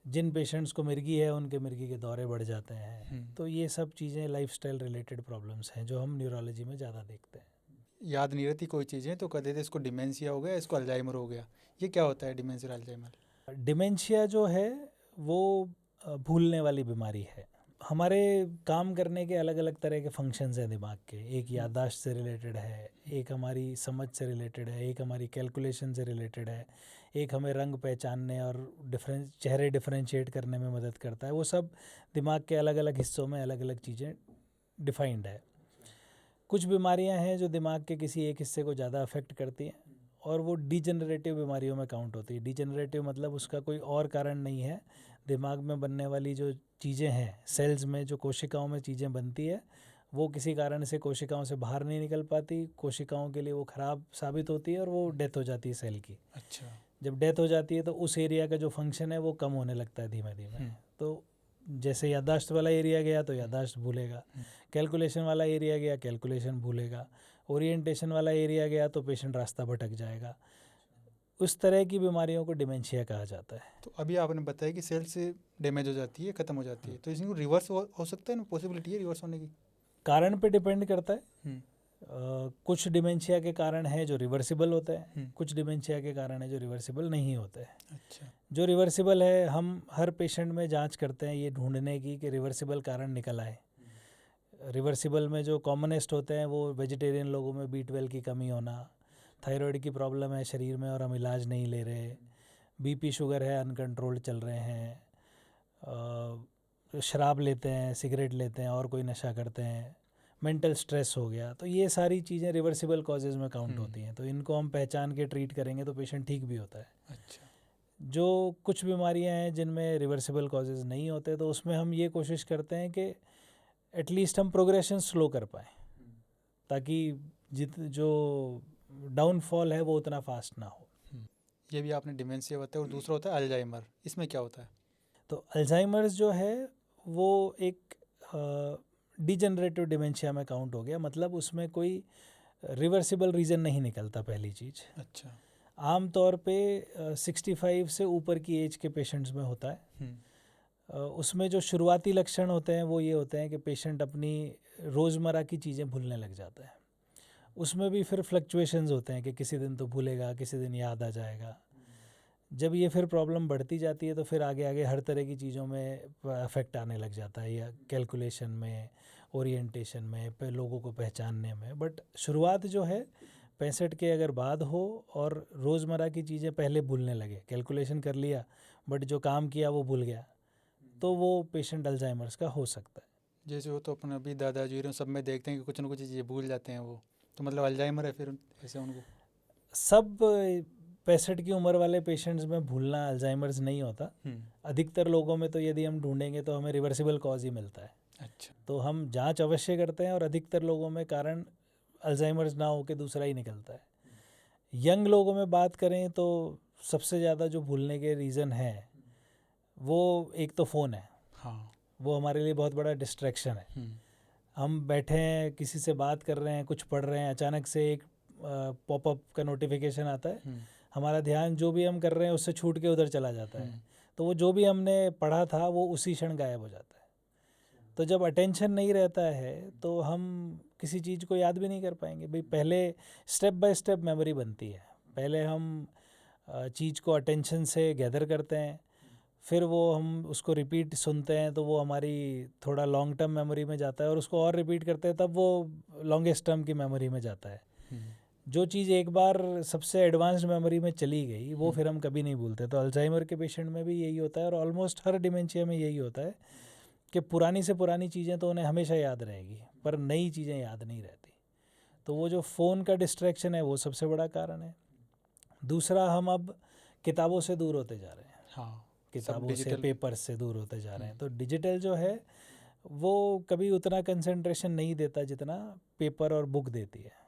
Speaker 2: जिन पेशेंट्स को मिर्गी है उनके मिर्गी के दौरे बढ़ जाते हैं। तो ये सब चीज़ें लाइफस्टाइल रिलेटेड प्रॉब्लम्स हैं जो हम न्यूरोलॉजी में ज़्यादा देखते हैं।
Speaker 1: याद नहीं रहती कोई चीज़ें तो कहते थे इसको डिमेंशिया हो गया, इसको अल्जाइमर हो गया। ये क्या होता है डिमेंशिया, अल्जाइमर?
Speaker 2: डिमेंशिया जो है वो भूलने वाली बीमारी है। हमारे काम करने के अलग अलग तरह के फंक्शंस हैं दिमाग के। एक याददाश्त से रिलेटेड है, एक हमारी समझ से रिलेटेड है, एक हमारी कैलकुलेशन से रिलेटेड है, एक हमें रंग पहचानने और चेहरे डिफरेंशिएट करने में मदद करता है। वो सब दिमाग के अलग अलग हिस्सों में अलग अलग चीज़ें डिफाइंड है। कुछ बीमारियां हैं जो दिमाग के किसी एक हिस्से को ज़्यादा अफेक्ट करती हैं और वो डिजेनरेटिव बीमारियों में काउंट होती है। डिजेनरेटिव मतलब उसका कोई और कारण नहीं है, दिमाग में बनने वाली जो चीज़ें हैं, सेल्स में जो कोशिकाओं में चीज़ें बनती है, वो किसी कारण से कोशिकाओं से बाहर नहीं निकल पाती, कोशिकाओं के लिए वो ख़राब साबित होती है और वो डेथ हो जाती है सेल की।
Speaker 1: अच्छा।
Speaker 2: जब डेथ हो जाती है तो उस एरिया का जो फंक्शन है वो कम होने लगता है धीमे धीमे। तो जैसे याददाश्त वाला एरिया गया तो याददाश्त भूलेगा, कैलकुलेशन वाला एरिया गया कैलकुलेशन भूलेगा, ओरिएंटेशन वाला एरिया गया तो पेशेंट रास्ता भटक जाएगा। उस तरह की बीमारियों को डिमेंशिया कहा जाता है।
Speaker 1: तो अभी आपने बताया कि सेल्स डैमेज हो जाती है, ख़त्म हो जाती है, तो इसको रिवर्स हो सकता है ना? पॉसिबिलिटी है रिवर्स होने की?
Speaker 2: कारण पे डिपेंड करता है। कुछ डिमेंशिया के कारण है जो रिवर्सिबल होता है, कुछ डिमेंशिया के कारण है जो रिवर्सिबल नहीं होता है।
Speaker 1: अच्छा।
Speaker 2: जो रिवर्सिबल है हम हर पेशेंट में जांच करते हैं ये ढूंढने की कि रिवर्सिबल कारण निकल आए। रिवर्सिबल में जो कॉमनेस्ट होते हैं वो वेजिटेरियन लोगों में B12 की कमी होना, थायराइड की प्रॉब्लम है शरीर में और हम इलाज नहीं ले रहे, BP शुगर है अनकंट्रोल्ड चल रहे हैं, शराब लेते हैं, सिगरेट लेते हैं और कोई नशा करते हैं, मेंटल स्ट्रेस हो गया, तो ये सारी चीज़ें रिवर्सिबल कॉजेज़ में काउंट होती हैं। तो इनको हम पहचान के ट्रीट करेंगे तो पेशेंट ठीक भी होता है।
Speaker 1: अच्छा।
Speaker 2: जो कुछ बीमारियां हैं जिनमें रिवर्सिबल कॉजेज़ नहीं होते तो उसमें हम ये कोशिश करते हैं कि एटलीस्ट हम प्रोग्रेशन स्लो कर पाएँ, ताकि जो डाउनफॉल है वो उतना फास्ट ना हो।
Speaker 1: ये भी आपने डिमेंशिया बताया, और दूसरा होता है अल्जाइमर, इसमें क्या होता है?
Speaker 2: तो अल्जाइमर्स जो है वो एक डिजेनरेटिव डिमेंशिया में काउंट हो गया, मतलब उसमें कोई रिवर्सिबल रीज़न नहीं निकलता पहली चीज़।
Speaker 1: अच्छा।
Speaker 2: आम तौर पे 65 से ऊपर की एज के पेशेंट्स में होता है। उसमें जो शुरुआती लक्षण होते हैं वो ये होते हैं कि पेशेंट अपनी रोज़मर्रा की चीज़ें भूलने लग जाता है। उसमें भी फिर फ्लक्चुएशंस होते हैं कि किसी दिन तो भूलेगा, किसी दिन याद आ जाएगा। जब ये फिर प्रॉब्लम बढ़ती जाती है तो फिर आगे आगे हर तरह की चीज़ों में अफेक्ट आने लग जाता है, या कैलकुलेशन में, ओरिएंटेशन में, लोगों को पहचानने में। बट शुरुआत जो है 65 के अगर बाद हो और रोज़मर्रा की चीज़ें पहले भूलने लगे, कैलकुलेशन कर लिया बट जो काम किया वो भूल गया, तो वो पेशेंट अल्जाइमर्स का हो सकता है।
Speaker 1: जैसे वो तो अपने अभी दादाजी और सब में देखते हैं कि कुछ ना कुछ चीज़ें भूल जाते हैं, वो तो मतलब अल्जाइमर है फिर ऐसे उनको?
Speaker 2: सब 65 की उम्र वाले पेशेंट्स में भूलना अल्जाइमर्स नहीं होता। अधिकतर लोगों में तो यदि हम ढूंढेंगे तो हमें रिवर्सिबल कॉज ही मिलता है।
Speaker 1: अच्छा।
Speaker 2: तो हम जांच अवश्य करते हैं और अधिकतर लोगों में कारण अल्जाइमर्स ना हो के दूसरा ही निकलता है। यंग लोगों में बात करें तो सबसे ज़्यादा जो भूलने के रीज़न है वो एक तो फ़ोन है।
Speaker 1: हाँ।
Speaker 2: वो हमारे लिए बहुत बड़ा डिस्ट्रैक्शन है। हम बैठे हैं, किसी से बात कर रहे हैं, कुछ पढ़ रहे हैं, अचानक से एक पॉपअप का नोटिफिकेशन आता है, हमारा ध्यान जो भी हम कर रहे हैं उससे छूट के उधर चला जाता है, तो वो जो भी हमने पढ़ा था वो उसी क्षण गायब हो जाता है। तो जब अटेंशन नहीं रहता है तो हम किसी चीज़ को याद भी नहीं कर पाएंगे। भाई पहले स्टेप बाय स्टेप मेमोरी बनती है। पहले हम चीज़ को अटेंशन से गैदर करते हैं, फिर वो हम उसको रिपीट सुनते हैं तो वो हमारी थोड़ा लॉन्ग टर्म मेमोरी में जाता है, और उसको और रिपीट करते हैं तब वो लॉन्गेस्ट टर्म की मेमोरी में जाता है। जो चीज़ एक बार सबसे एडवांस्ड मेमोरी में चली गई वो फिर हम कभी नहीं भूलते। तो अल्जाइमर के पेशेंट में भी यही होता है, और ऑलमोस्ट हर डिमेंशिया में यही होता है कि पुरानी से पुरानी चीज़ें तो उन्हें हमेशा याद रहेगी पर नई चीज़ें याद नहीं रहती। तो वो जो फ़ोन का डिस्ट्रैक्शन है वो सबसे बड़ा कारण है। दूसरा, हम अब किताबों से दूर होते जा रहे हैं।
Speaker 1: हाँ,
Speaker 2: किताबों से, पेपर्स से दूर होते जा रहे हैं। तो डिजिटल जो है वो कभी उतना कंसंट्रेशन नहीं देता जितना पेपर और बुक देती है।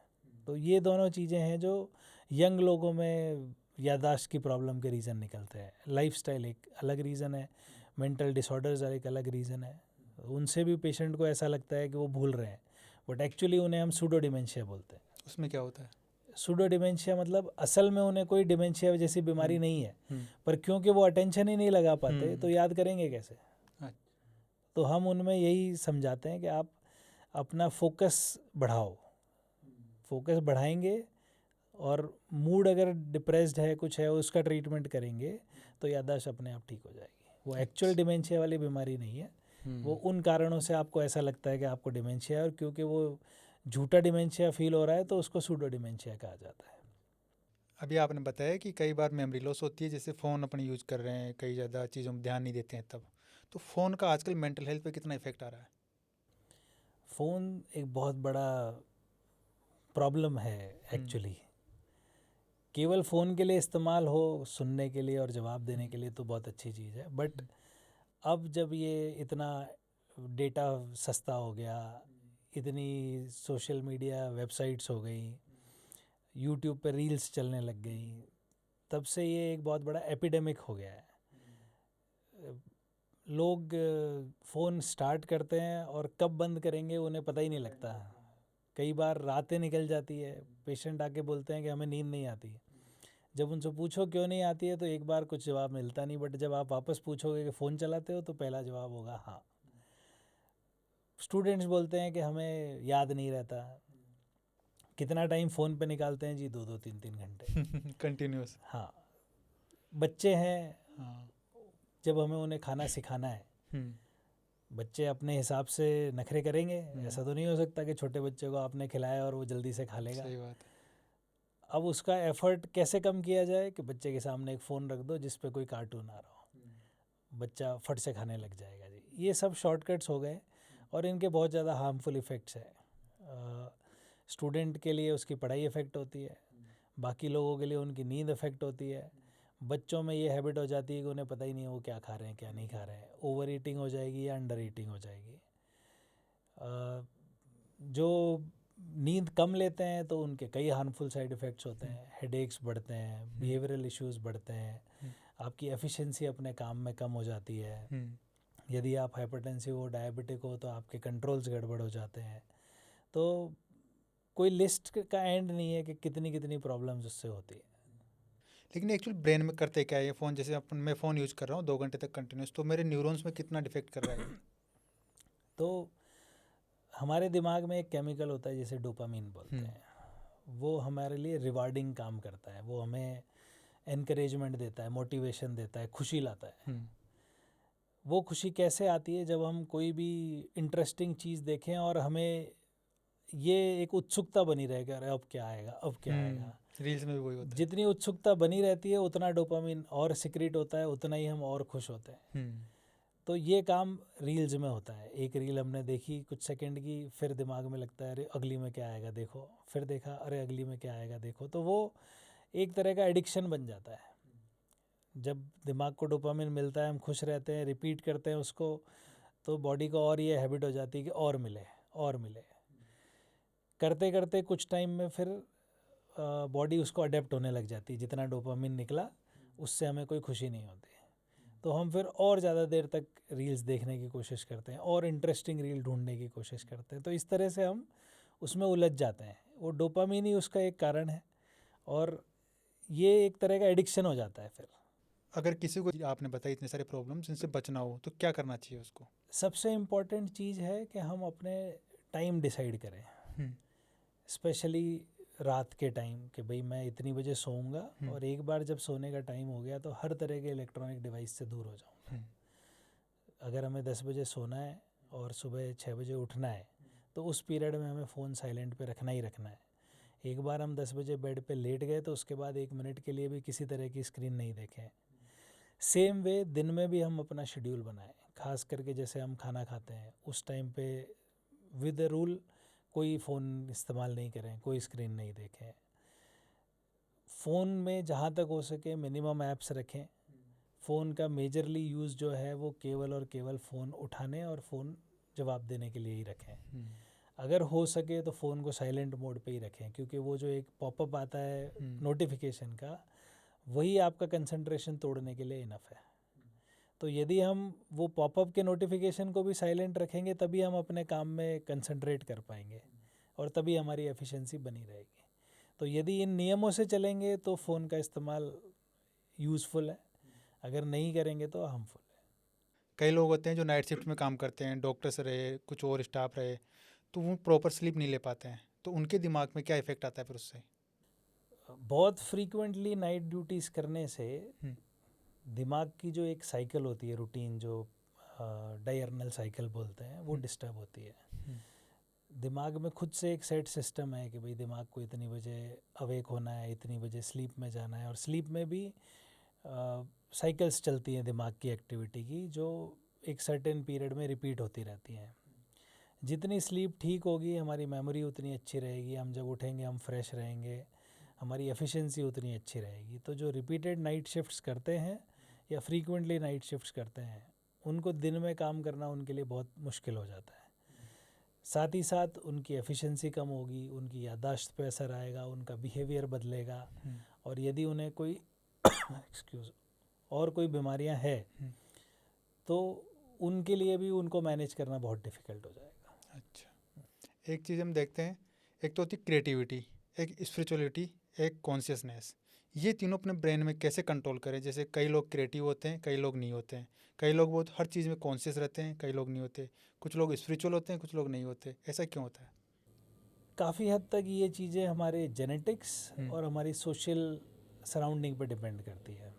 Speaker 2: तो ये दोनों चीज़ें हैं जो यंग लोगों में याददाश्त की प्रॉब्लम के रीज़न निकलते हैं। लाइफस्टाइल एक अलग रीज़न है, मेंटल डिसऑर्डर्स एक अलग रीज़न है। उनसे भी पेशेंट को ऐसा लगता है कि वो भूल रहे हैं, बट एक्चुअली उन्हें हम सूडो डिमेंशिया बोलते हैं।
Speaker 1: उसमें क्या होता है?
Speaker 2: सूडो डिमेंशिया मतलब असल में उन्हें कोई डिमेंशिया जैसी बीमारी नहीं है, पर क्योंकि वो अटेंशन ही नहीं लगा पाते तो याद करेंगे कैसे। तो हम उनमें यही समझाते हैं कि आप अपना फोकस बढ़ाओ, फोकस बढ़ाएंगे और मूड अगर डिप्रेस्ड है, कुछ है, उसका ट्रीटमेंट करेंगे तो याददाश्त अपने आप ठीक हो जाएगी। वो एक्चुअल डिमेंशिया वाली बीमारी नहीं है, वो उन कारणों से आपको ऐसा लगता है कि आपको डिमेंशिया है, और क्योंकि वो झूठा डिमेंशिया फील हो रहा है तो उसको सूडो डिमेंशिया कहा जाता है।
Speaker 1: अभी आपने बताया कि कई बार मेमोरी लॉस होती है, जैसे फ़ोन अपन यूज़ कर रहे हैं, कई ज़्यादा चीज़ों में ध्यान नहीं देते हैं, तब तो फ़ोन का आजकल मेंटल हेल्थ पे कितना इफेक्ट आ रहा है?
Speaker 2: फ़ोन एक बहुत बड़ा प्रॉब्लम है एक्चुअली। केवल फ़ोन के लिए इस्तेमाल हो, सुनने के लिए और जवाब देने के लिए तो बहुत अच्छी चीज़ है, बट अब जब ये इतना डेटा सस्ता हो गया, इतनी सोशल मीडिया वेबसाइट्स हो गई, यूट्यूब पे रील्स चलने लग गई, तब से ये एक बहुत बड़ा एपिडेमिक हो गया है। लोग फ़ोन स्टार्ट करते हैं और कब बंद करेंगे उन्हें पता ही नहीं लगता। कई बार रातें निकल जाती है, पेशेंट आके बोलते हैं कि हमें नींद नहीं आती। जब उनसे पूछो क्यों नहीं आती है तो एक बार कुछ जवाब मिलता नहीं, बट जब आप वापस पूछोगे कि फ़ोन चलाते हो तो पहला जवाब होगा हाँ। स्टूडेंट्स बोलते हैं कि हमें याद नहीं रहता। कितना टाइम फ़ोन पे निकालते हैं जी? 2-2 3-3 घंटे
Speaker 1: कंटिन्यूस।
Speaker 2: हाँ। बच्चे हैं,
Speaker 1: हाँ।
Speaker 2: जब हमें उन्हें खाना सिखाना है, बच्चे अपने हिसाब से नखरे करेंगे। ऐसा तो नहीं हो सकता कि छोटे बच्चे को आपने खिलाया और वो जल्दी से खा लेगा।
Speaker 1: सही बात है।
Speaker 2: अब उसका एफर्ट कैसे कम किया जाए कि बच्चे के सामने एक फ़ोन रख दो जिस पे कोई कार्टून आ रहा हो, बच्चा फट से खाने लग जाएगा जी। ये सब शॉर्टकट्स हो गए और इनके बहुत ज़्यादा हार्मफुल इफ़ेक्ट्स हैं। स्टूडेंट के लिए उसकी पढ़ाई इफ़ेक्ट होती है, बाकी लोगों के लिए उनकी नींद इफ़ेक्ट होती है। बच्चों में ये हैबिट हो जाती है कि उन्हें पता ही नहीं है वो क्या खा रहे हैं क्या नहीं खा रहे हैं। ओवर ईटिंग हो जाएगी या अंडर ईटिंग हो जाएगी। जो नींद कम लेते हैं तो उनके कई हार्मफुल साइड इफ़ेक्ट्स होते हैं, हेडेक्स बढ़ते हैं, बिहेवियरल इश्यूज बढ़ते हैं, आपकी एफिशिएंसी अपने काम में कम हो जाती है। यदि आप हाइपरटेंसिव हो, डायबिटिक हो, तो आपके कंट्रोल्स गड़बड़ हो जाते हैं। तो कोई लिस्ट का एंड नहीं है कि कितनी कितनी प्रॉब्लम्स उससे होती है।
Speaker 1: लेकिन एक्चुअली ब्रेन में करते क्या है ये फ़ोन? जैसे मैं फ़ोन यूज़ कर रहा हूँ 2 घंटे तक कंटिन्यूस, तो मेरे न्यूरॉन्स में कितना डिफेक्ट कर रहा है ये?
Speaker 2: तो हमारे दिमाग में एक केमिकल होता है जिसे डोपामीन बोलते हैं। वो हमारे लिए रिवार्डिंग काम करता है, वो हमें एनकरेजमेंट देता है, मोटिवेशन देता है, खुशी लाता है। वो खुशी कैसे आती है? जब हम कोई भी इंटरेस्टिंग चीज़ देखें और हमें ये एक उत्सुकता बनी रहे कि अरे अब क्या आएगा, अब क्या आएगा।
Speaker 1: रील्स में भी वही होता है।
Speaker 2: जितनी उत्सुकता बनी रहती है उतना डोपामीन और सिक्रीट होता है, उतना ही हम और खुश होते हैं। तो ये काम रील्स में होता है। एक रील हमने देखी कुछ सेकंड की, फिर दिमाग में लगता है अरे अगली में क्या आएगा देखो, फिर देखा अरे अगली में क्या आएगा देखो। तो वो एक तरह का एडिक्शन बन जाता है। जब दिमाग को डोपामिन मिलता है, हम खुश रहते हैं, रिपीट करते हैं उसको, तो बॉडी को और ये हैबिट हो जाती है कि और मिले और मिले। करते करते कुछ टाइम में फिर बॉडी उसको अडेप्ट होने लग जाती है। जितना डोपामिन निकला उससे हमें कोई खुशी नहीं होती, तो हम फिर और ज़्यादा देर तक रील्स देखने की कोशिश करते हैं और इंटरेस्टिंग रील ढूंढने की कोशिश करते हैं। तो इस तरह से हम उसमें उलझ जाते हैं। वो डोपामिन ही उसका एक कारण है और ये एक तरह का एडिक्शन हो जाता है। फिर
Speaker 1: अगर किसी को आपने बताई इतने सारे प्रॉब्लम्स, इनसे बचना हो तो क्या करना चाहिए उसको?
Speaker 2: सबसे इम्पॉर्टेंट चीज़ है कि हम अपने टाइम डिसाइड करें, स्पेशली रात के टाइम, कि भाई मैं इतनी बजे सोऊंगा और एक बार जब सोने का टाइम हो गया तो हर तरह के इलेक्ट्रॉनिक डिवाइस से दूर हो जाऊंगा। अगर हमें 10 बजे सोना है और सुबह 6 बजे उठना है तो उस पीरियड में हमें फ़ोन साइलेंट पे रखना ही रखना है। एक बार हम 10 बजे बेड पे लेट गए तो उसके बाद 1 मिनट के लिए भी किसी तरह की स्क्रीन नहीं देखें। सेम वे दिन में भी हम अपना शेड्यूल बनाएं, खास करके जैसे हम खाना खाते हैं उस टाइम पे विद रूल कोई फ़ोन इस्तेमाल नहीं करें, कोई स्क्रीन नहीं देखें। फ़ोन में जहाँ तक हो सके मिनिमम ऐप्स रखें। फ़ोन का मेजरली यूज़ जो है वो केवल और केवल फ़ोन उठाने और फ़ोन जवाब देने के लिए ही रखें। अगर हो सके तो फ़ोन को साइलेंट मोड पे ही रखें, क्योंकि वो जो एक पॉपअप आता है नोटिफिकेशन का, वही आपका कंसंट्रेशन तोड़ने के लिए इनफ है। तो यदि हम वो पॉपअप के नोटिफिकेशन को भी साइलेंट रखेंगे तभी हम अपने काम में कंसंट्रेट कर पाएंगे और तभी हमारी एफिशिएंसी बनी रहेगी। तो यदि इन नियमों से चलेंगे तो फ़ोन का इस्तेमाल यूज़फुल है, अगर नहीं करेंगे तो हार्मफुल है।
Speaker 1: कई लोग होते हैं जो नाइट शिफ्ट में काम करते हैं, डॉक्टर्स रहे, कुछ और स्टाफ रहे, तो वो प्रॉपर स्लीप नहीं ले पाते हैं, तो उनके दिमाग में क्या इफेक्ट आता है फिर उससे?
Speaker 2: बहुत फ्रीक्वेंटली नाइट ड्यूटीज़ करने से दिमाग की जो एक साइकिल होती है, रूटीन, जो डायर्नल साइकिल बोलते हैं, वो डिस्टर्ब होती है। दिमाग में खुद से एक सेट सिस्टम है कि भाई दिमाग को इतनी बजे अवेक होना है, इतनी बजे स्लीप में जाना है, और स्लीप में भी साइकिल्स चलती हैं दिमाग की एक्टिविटी की, जो एक सर्टेन पीरियड में रिपीट होती रहती हैं। जितनी स्लीप ठीक होगी हमारी मेमोरी उतनी अच्छी रहेगी, हम जब उठेंगे हम फ्रेश रहेंगे, हमारी एफिशिएंसी उतनी अच्छी रहेगी। तो जो रिपीटेड नाइट शिफ्ट्स करते हैं या फ्रीक्वेंटली नाइट शिफ्ट्स करते हैं उनको दिन में काम करना उनके लिए बहुत मुश्किल हो जाता है। साथ ही साथ उनकी एफिशिएंसी कम होगी, उनकी याददाश्त पे असर आएगा, उनका बिहेवियर बदलेगा, और यदि उन्हें कोई एक्सक्यूज़ और कोई बीमारियां हैं तो उनके लिए भी उनको मैनेज करना बहुत डिफ़िकल्ट हो जाएगा।
Speaker 1: अच्छा, एक चीज़ हम देखते हैं, एक तो होती क्रिएटिविटी, एक स्पिरिचुअलिटी, एक कॉन्शियसनेस। ये तीनों अपने ब्रेन में कैसे कंट्रोल करें? जैसे कई लोग क्रिएटिव होते हैं, कई लोग नहीं होते हैं, कई लोग बहुत हर चीज़ में कॉन्शियस रहते हैं, कई लोग नहीं होते, कुछ लोग स्पिरिचुअल होते हैं, कुछ लोग नहीं होते। ऐसा क्यों होता है?
Speaker 2: काफ़ी हद तक ये चीज़ें हमारे जेनेटिक्स और हमारी सोशल सराउंडिंग पे डिपेंड करती है।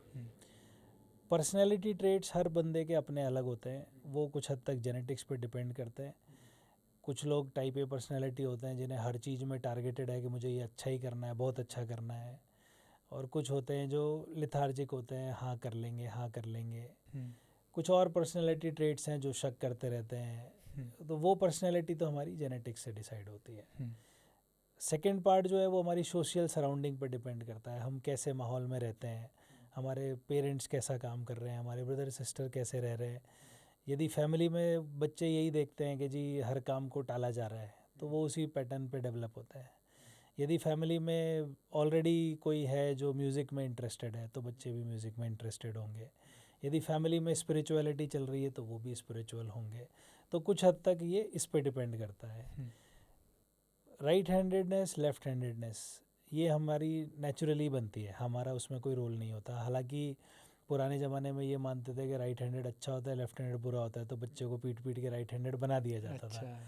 Speaker 2: पर्सनैलिटी ट्रेट्स हर बंदे के अपने अलग होते हैं, वो कुछ हद तक जेनेटिक्स पे डिपेंड करते हैं। कुछ लोग टाइप ए पर्सनैलिटी होते हैं जिन्हें हर चीज़ में टारगेटेड है कि मुझे ये अच्छा ही करना है, बहुत अच्छा करना है, और कुछ होते हैं जो लिथार्जिक होते हैं, हाँ कर लेंगे हाँ कर लेंगे। कुछ और पर्सनैलिटी ट्रेट्स हैं जो शक करते रहते हैं। तो वो पर्सनैलिटी तो हमारी जेनेटिक्स से डिसाइड होती है। सेकेंड पार्ट जो है वो हमारी सोशल सराउंडिंग पर डिपेंड करता है, हम कैसे माहौल में रहते हैं, हमारे पेरेंट्स कैसा काम कर रहे हैं, हमारे ब्रदर सिस्टर कैसे रह रहे हैं। यदि फैमिली में बच्चे यही देखते हैं कि जी हर काम को टाला जा रहा है तो वो उसी पैटर्न पे डेवलप होता है। यदि फैमिली में ऑलरेडी कोई है जो म्यूज़िक में इंटरेस्टेड है तो बच्चे भी म्यूज़िक में इंटरेस्टेड होंगे। यदि फैमिली में स्पिरिचुअलिटी चल रही है तो वो भी स्पिरिचुअल होंगे। तो कुछ हद तक ये इस पे डिपेंड करता है। राइट हैंडेडनेस, लेफ्ट हैंडेडनेस ये हमारी नेचुरली बनती है, हमारा उसमें कोई रोल नहीं होता। हालांकि पुराने ज़माने में ये मानते थे कि राइट हैंडेड अच्छा होता है, लेफ्ट हैंडेड बुरा होता है, तो बच्चे को पीट पीट के राइट हैंडेड बना दिया जाता था।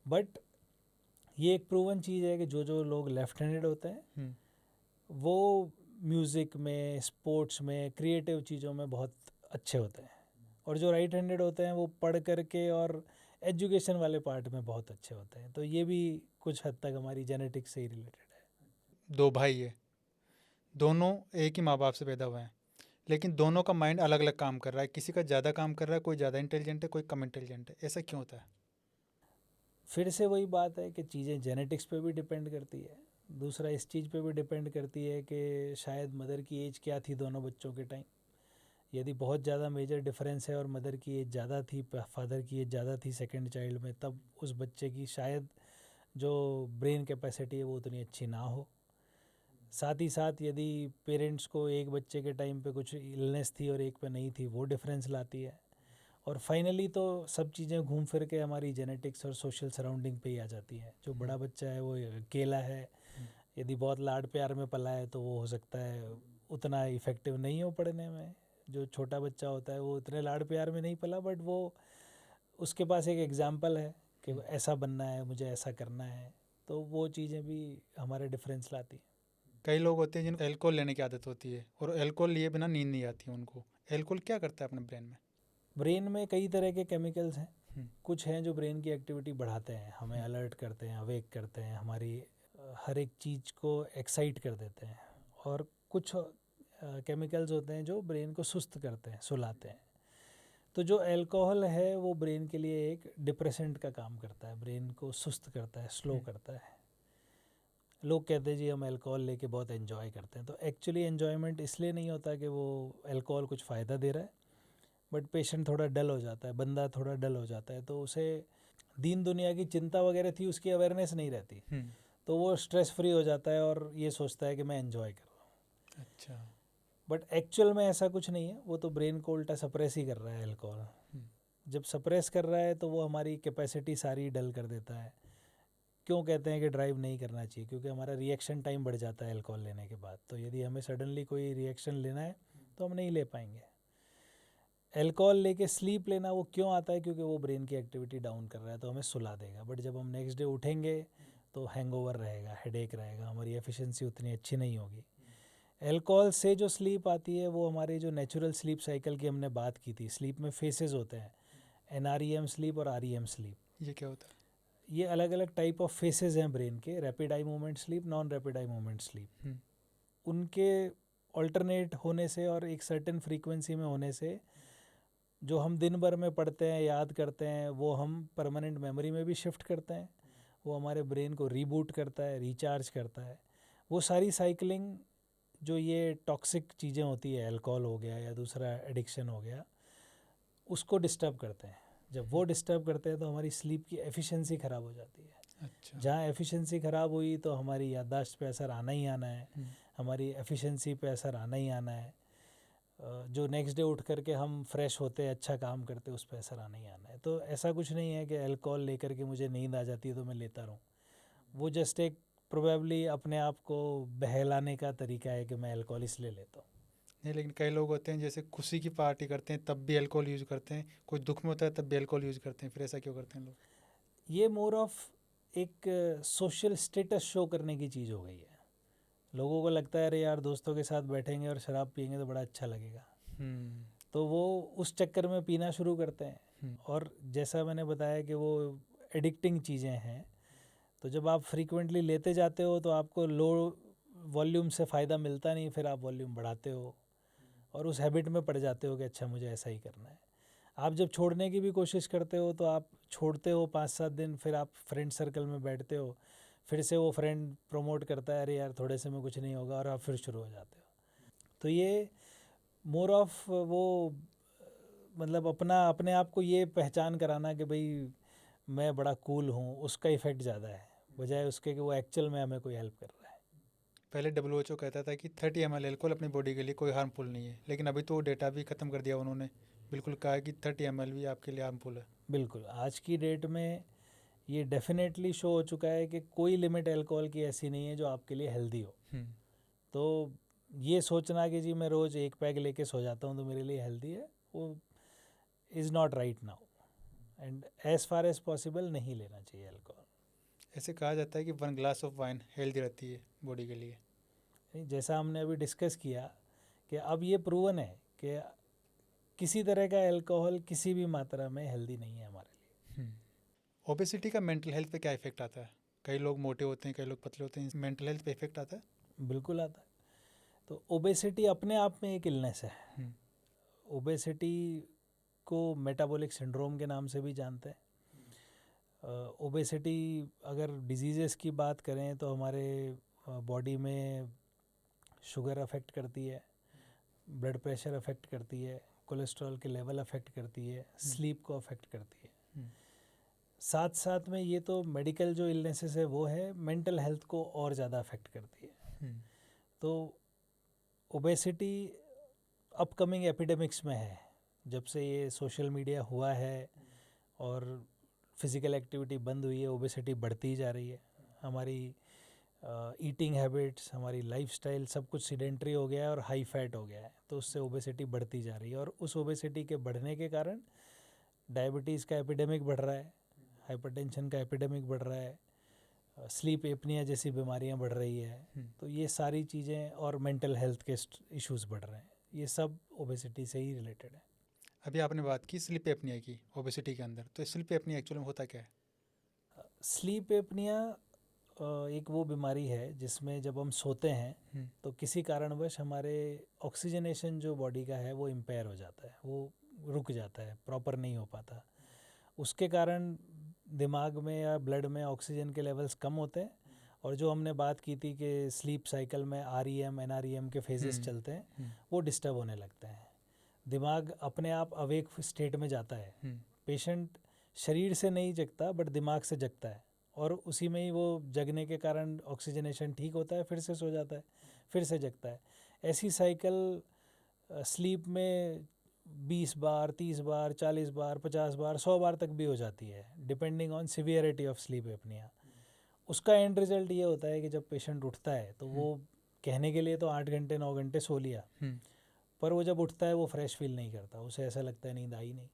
Speaker 2: बट ये एक प्रूवन चीज़ है कि जो लोग लेफ्ट हैंडेड होते हैं वो म्यूज़िक में, स्पोर्ट्स में, क्रिएटिव चीज़ों में बहुत अच्छे होते हैं, और जो राइट हैंडेड होते हैं वो पढ़ करके और एजुकेशन वाले पार्ट में बहुत अच्छे होते हैं। तो ये भी कुछ हद तक हमारी जेनेटिक्स से ही रिलेटेड है।
Speaker 1: 2 भाई है, दोनों एक ही माँ बाप से पैदा हुए हैं, लेकिन दोनों का माइंड अलग अलग काम कर रहा है। किसी का ज़्यादा काम कर रहा है, कोई ज़्यादा इंटेलिजेंट है, कोई कम इंटेलिजेंट है। ऐसा क्यों होता है?
Speaker 2: फिर से वही बात है कि चीज़ें जेनेटिक्स पे भी डिपेंड करती है। दूसरा इस चीज़ पे भी डिपेंड करती है कि शायद मदर की एज क्या थी दोनों बच्चों के टाइम। यदि बहुत ज़्यादा मेजर डिफरेंस है और मदर की एज ज़्यादा थी, फादर की एज ज़्यादा थी सेकंड चाइल्ड में, तब उस बच्चे की शायद जो ब्रेन कैपेसिटी है वो उतनी अच्छी ना हो। साथ ही साथ यदि पेरेंट्स को एक बच्चे के टाइम पे कुछ इलनेस थी और एक पे नहीं थी, वो डिफरेंस लाती है। और फाइनली तो सब चीज़ें घूम फिर के हमारी जेनेटिक्स और सोशल सराउंडिंग पे ही आ जाती है। जो बड़ा बच्चा है वो अकेला है, यदि बहुत लाड प्यार में पला है तो वो हो सकता है उतना इफ़ेक्टिव नहीं हो पढ़ने में। जो छोटा बच्चा होता है वो उतने लाड प्यार में नहीं पला, बट वो उसके पास एक एग्जाम्पल है कि ऐसा बनना है, मुझे ऐसा करना है, तो वो चीज़ें भी हमारे डिफरेंस लाती हैं।
Speaker 1: कई लोग होते हैं जिनको अल्कोहल लेने की आदत होती है और अल्कोहल लिए बिना नींद नहीं आती है उनको। अल्कोहल क्या करता है अपने ब्रेन में?
Speaker 2: ब्रेन में कई तरह के केमिकल्स हैं। कुछ हैं जो ब्रेन की एक्टिविटी बढ़ाते हैं, हमें अलर्ट करते हैं, अवेक करते हैं, हमारी हर एक चीज़ को एक्साइट कर देते हैं। और कुछ केमिकल्स होते हैं जो ब्रेन को सुस्त करते हैं, सुलाते हैं। तो जो अल्कोहल है वो ब्रेन के लिए एक डिप्रेसेंट का काम करता है, ब्रेन को सुस्त करता है, स्लो करता है। लोग कहते हैं जी हम अल्कोहल लेके बहुत एंजॉय करते हैं, तो एक्चुअली एंजॉयमेंट इसलिए नहीं होता कि वो अल्कोहल कुछ फ़ायदा दे रहा है, बट पेशेंट थोड़ा डल हो जाता है, बंदा थोड़ा डल हो जाता है, तो उसे दीन दुनिया की चिंता वगैरह थी उसकी अवेयरनेस नहीं रहती, तो वो स्ट्रेस फ्री हो जाता है और ये सोचता है कि मैं एंजॉय कर रहा हूँ।
Speaker 1: अच्छा।
Speaker 2: बट एक्चुअल में ऐसा कुछ नहीं है, वो तो ब्रेन को उल्टा सप्रेस ही कर रहा है अल्कोहल। जब सप्रेस कर रहा है तो वो हमारी कैपेसिटी सारी डल कर देता है। क्यों कहते हैं कि ड्राइव नहीं करना चाहिए? क्योंकि हमारा रिएक्शन टाइम बढ़ जाता है अल्कोहल लेने के बाद। तो यदि हमें सडनली कोई रिएक्शन लेना है तो हम नहीं ले पाएंगे। अल्कोहल लेके स्लीप लेना वो क्यों आता है? क्योंकि वो ब्रेन की एक्टिविटी डाउन कर रहा है, तो हमें सुला देगा। बट जब हम नेक्स्ट डे उठेंगे तो हैंगओवर रहेगा, हेडेक रहेगा, हमारी एफिशिएंसी उतनी अच्छी नहीं होगी। अल्कोहल से जो स्लीप आती है वो हमारी जो नेचुरल स्लीप साइकिल की हमने बात की थी, स्लीप में फेसेस होते हैं, NREM स्लीप और REM स्लीप।
Speaker 1: ये क्या होता है?
Speaker 2: ये अलग अलग टाइप ऑफ फेसेस हैं ब्रेन के, rapid eye movement sleep, non rapid eye movement sleep. उनके ऑल्टरनेट होने से और एक सर्टेन फ्रीक्वेंसी में होने से जो हम दिन भर में पढ़ते हैं, याद करते हैं, वो हम परमानेंट मेमोरी में भी शिफ्ट करते हैं। वो हमारे ब्रेन को रीबूट करता है, रिचार्ज करता है। वो सारी साइकिलिंग जो ये टॉक्सिक चीज़ें होती है, अल्कोहल हो गया या दूसरा एडिक्शन हो गया, उसको डिस्टर्ब करते हैं। जब वो डिस्टर्ब करते हैं तो हमारी स्लीप की एफिशिएंसी ख़राब हो जाती है।
Speaker 1: अच्छा।
Speaker 2: जहाँ एफिशिएंसी ख़राब हुई तो हमारी याददाश्त पे असर आना ही आना है, हमारी एफिशिएंसी पे असर आना ही आना है। जो नेक्स्ट डे उठ करके हम फ्रेश होते हैं, अच्छा काम करते, उस पर असर आना ही आना है। तो ऐसा कुछ नहीं है कि अल्कोहल लेकर के मुझे नींद आ जाती है तो मैं लेता रहूँ। वो जस्ट एक प्रोबेबली अपने आप को बहलाने का तरीका है कि मैं अल्कोहल इसलिए लेता हूँ।
Speaker 1: नहीं, लेकिन कई लोग होते हैं जैसे खुशी की पार्टी करते हैं तब भी अल्कोहल यूज़ करते हैं, कोई दुख में होता है तब भी अल्कोहल यूज़ करते हैं। फिर ऐसा क्यों करते हैं लोग?
Speaker 2: ये मोर ऑफ एक सोशल स्टेटस शो करने की चीज़ हो गई है। लोगों को लगता है अरे यार दोस्तों के साथ बैठेंगे और शराब पियेंगे तो बड़ा अच्छा लगेगा, तो वो उस चक्कर में पीना शुरू करते हैं। और जैसा मैंने बताया कि वो एडिक्टिंग चीज़ें हैं, तो जब आप फ्रीक्वेंटली लेते जाते हो तो आपको लो वॉल्यूम से फ़ायदा मिलता नहीं, फिर आप वॉल्यूम बढ़ाते हो और उस हैबिट में पड़ जाते हो कि अच्छा मुझे ऐसा ही करना है। आप जब छोड़ने की भी कोशिश करते हो तो आप छोड़ते हो 5-7 दिन, फिर आप फ्रेंड सर्कल में बैठते हो, फिर से वो फ्रेंड प्रमोट करता है अरे यार थोड़े से में कुछ नहीं होगा, और आप फिर शुरू हो जाते हो। तो ये मोर ऑफ वो मतलब अपने आप को ये पहचान कराना कि भाई मैं बड़ा कूल हूँ, उसका इफ़ेक्ट ज़्यादा है, बजाय उसके कि वो एक्चुअल में हमें कोई हेल्प कर रहा है।
Speaker 1: पहले WHO कहता था कि 30 ml एल्कोहल अपनी बॉडी के लिए कोई हार्मफुल नहीं है, लेकिन अभी तो डेटा भी ख़त्म कर दिया उन्होंने, बिल्कुल कहा है कि 30 ml भी आपके लिए हार्मफुल है।
Speaker 2: बिल्कुल, आज की डेट में ये डेफिनेटली शो हो चुका है कि कोई लिमिट अल्कोहल की ऐसी नहीं है जो आपके लिए हेल्दी हो। तो ये सोचना कि जी मैं रोज़ एक पैग लेके सो जाता हूँ तो मेरे लिए हेल्दी है, वो is not right now, and as far as possible नहीं लेना चाहिए अल्कोहल।
Speaker 1: ऐसे कहा जाता है कि 1 ग्लास ऑफ वाइन हेल्दी रहती है बॉडी के लिए।
Speaker 2: जैसा हमने अभी डिस्कस किया कि अब ये प्रूवन है कि किसी तरह का अल्कोहल किसी भी मात्रा में हेल्दी नहीं है हमारे लिए।
Speaker 1: ओबेसिटी का मेंटल हेल्थ पे क्या इफेक्ट आता है? कई लोग मोटे होते हैं, कई लोग पतले होते हैं, मेंटल हेल्थ पे इफेक्ट आता है?
Speaker 2: बिल्कुल आता है। तो ओबेसिटी अपने आप में एक इलनेस है। ओबेसिटी को मेटाबॉलिक सिंड्रोम के नाम से भी जानते हैं। ओबेसिटी अगर डिजीज़ेस की बात करें तो हमारे बॉडी में शुगर अफेक्ट करती है, ब्लड प्रेशर अफेक्ट करती है, कोलेस्ट्रॉल के लेवल अफेक्ट करती है, स्लीप को अफेक्ट करती है। साथ साथ में ये तो मेडिकल जो इलनेसेस है वो है, मेंटल हेल्थ को और ज़्यादा अफेक्ट करती है। तो ओबेसिटी अपकमिंग एपिडेमिक्स में है। जब से ये सोशल मीडिया हुआ है और फिज़िकल एक्टिविटी बंद हुई है, ओबेसिटी बढ़ती जा रही है। हमारी ईटिंग हैबिट्स, हमारी लाइफस्टाइल सब कुछ सीडेंट्री हो गया है और हाई फैट हो गया है, तो उससे ओबेसिटी बढ़ती जा रही है। और उस ओबेसिटी के बढ़ने के कारण डायबिटीज़ का एपिडेमिक बढ़ रहा है, हाइपरटेंशन का एपिडेमिक बढ़ रहा है, स्लीप एपनिया जैसी बीमारियां बढ़ रही है। तो ये सारी चीज़ें और मेंटल हेल्थ के इश्यूज बढ़ रहे हैं, ये सब ओबेसिटी से ही रिलेटेड है।
Speaker 1: अभी आपने बात की स्लीप एपनिया की ओबेसिटी के अंदर, तो स्लीप एपनिया एक्चुअली में होता क्या है?
Speaker 2: स्लीप एपनिया एक वो बीमारी है जिसमें जब हम सोते हैं तो किसी कारणवश हमारे ऑक्सीजनेशन जो बॉडी का है वो इम्पेयर हो जाता है, वो रुक जाता है, प्रॉपर नहीं हो पाता। उसके कारण दिमाग में या ब्लड में ऑक्सीजन के लेवल्स कम होते हैं, और जो हमने बात की थी कि स्लीप साइकिल में REM NREM के फेजेस चलते हैं, वो डिस्टर्ब होने लगते हैं। दिमाग अपने आप अवेक स्टेट में जाता है। पेशेंट शरीर से नहीं जगता बट दिमाग से जगता है, और उसी में ही वो जगने के कारण ऑक्सीजनेशन ठीक होता है, फिर से सो जाता है, फिर से जगता है। ऐसी साइकिल स्लीप में 20 बार, 30 बार, 40 बार, 50 बार, 100 बार तक भी हो जाती है, depending on severity of sleep apnoea. उसका एंड रिजल्ट ये होता है कि जब पेशेंट उठता है तो वो कहने के लिए तो 8 घंटे 9 घंटे सो लिया, पर वो जब उठता है वो फ्रेश फील नहीं करता, उसे ऐसा लगता है नींद आई नहीं।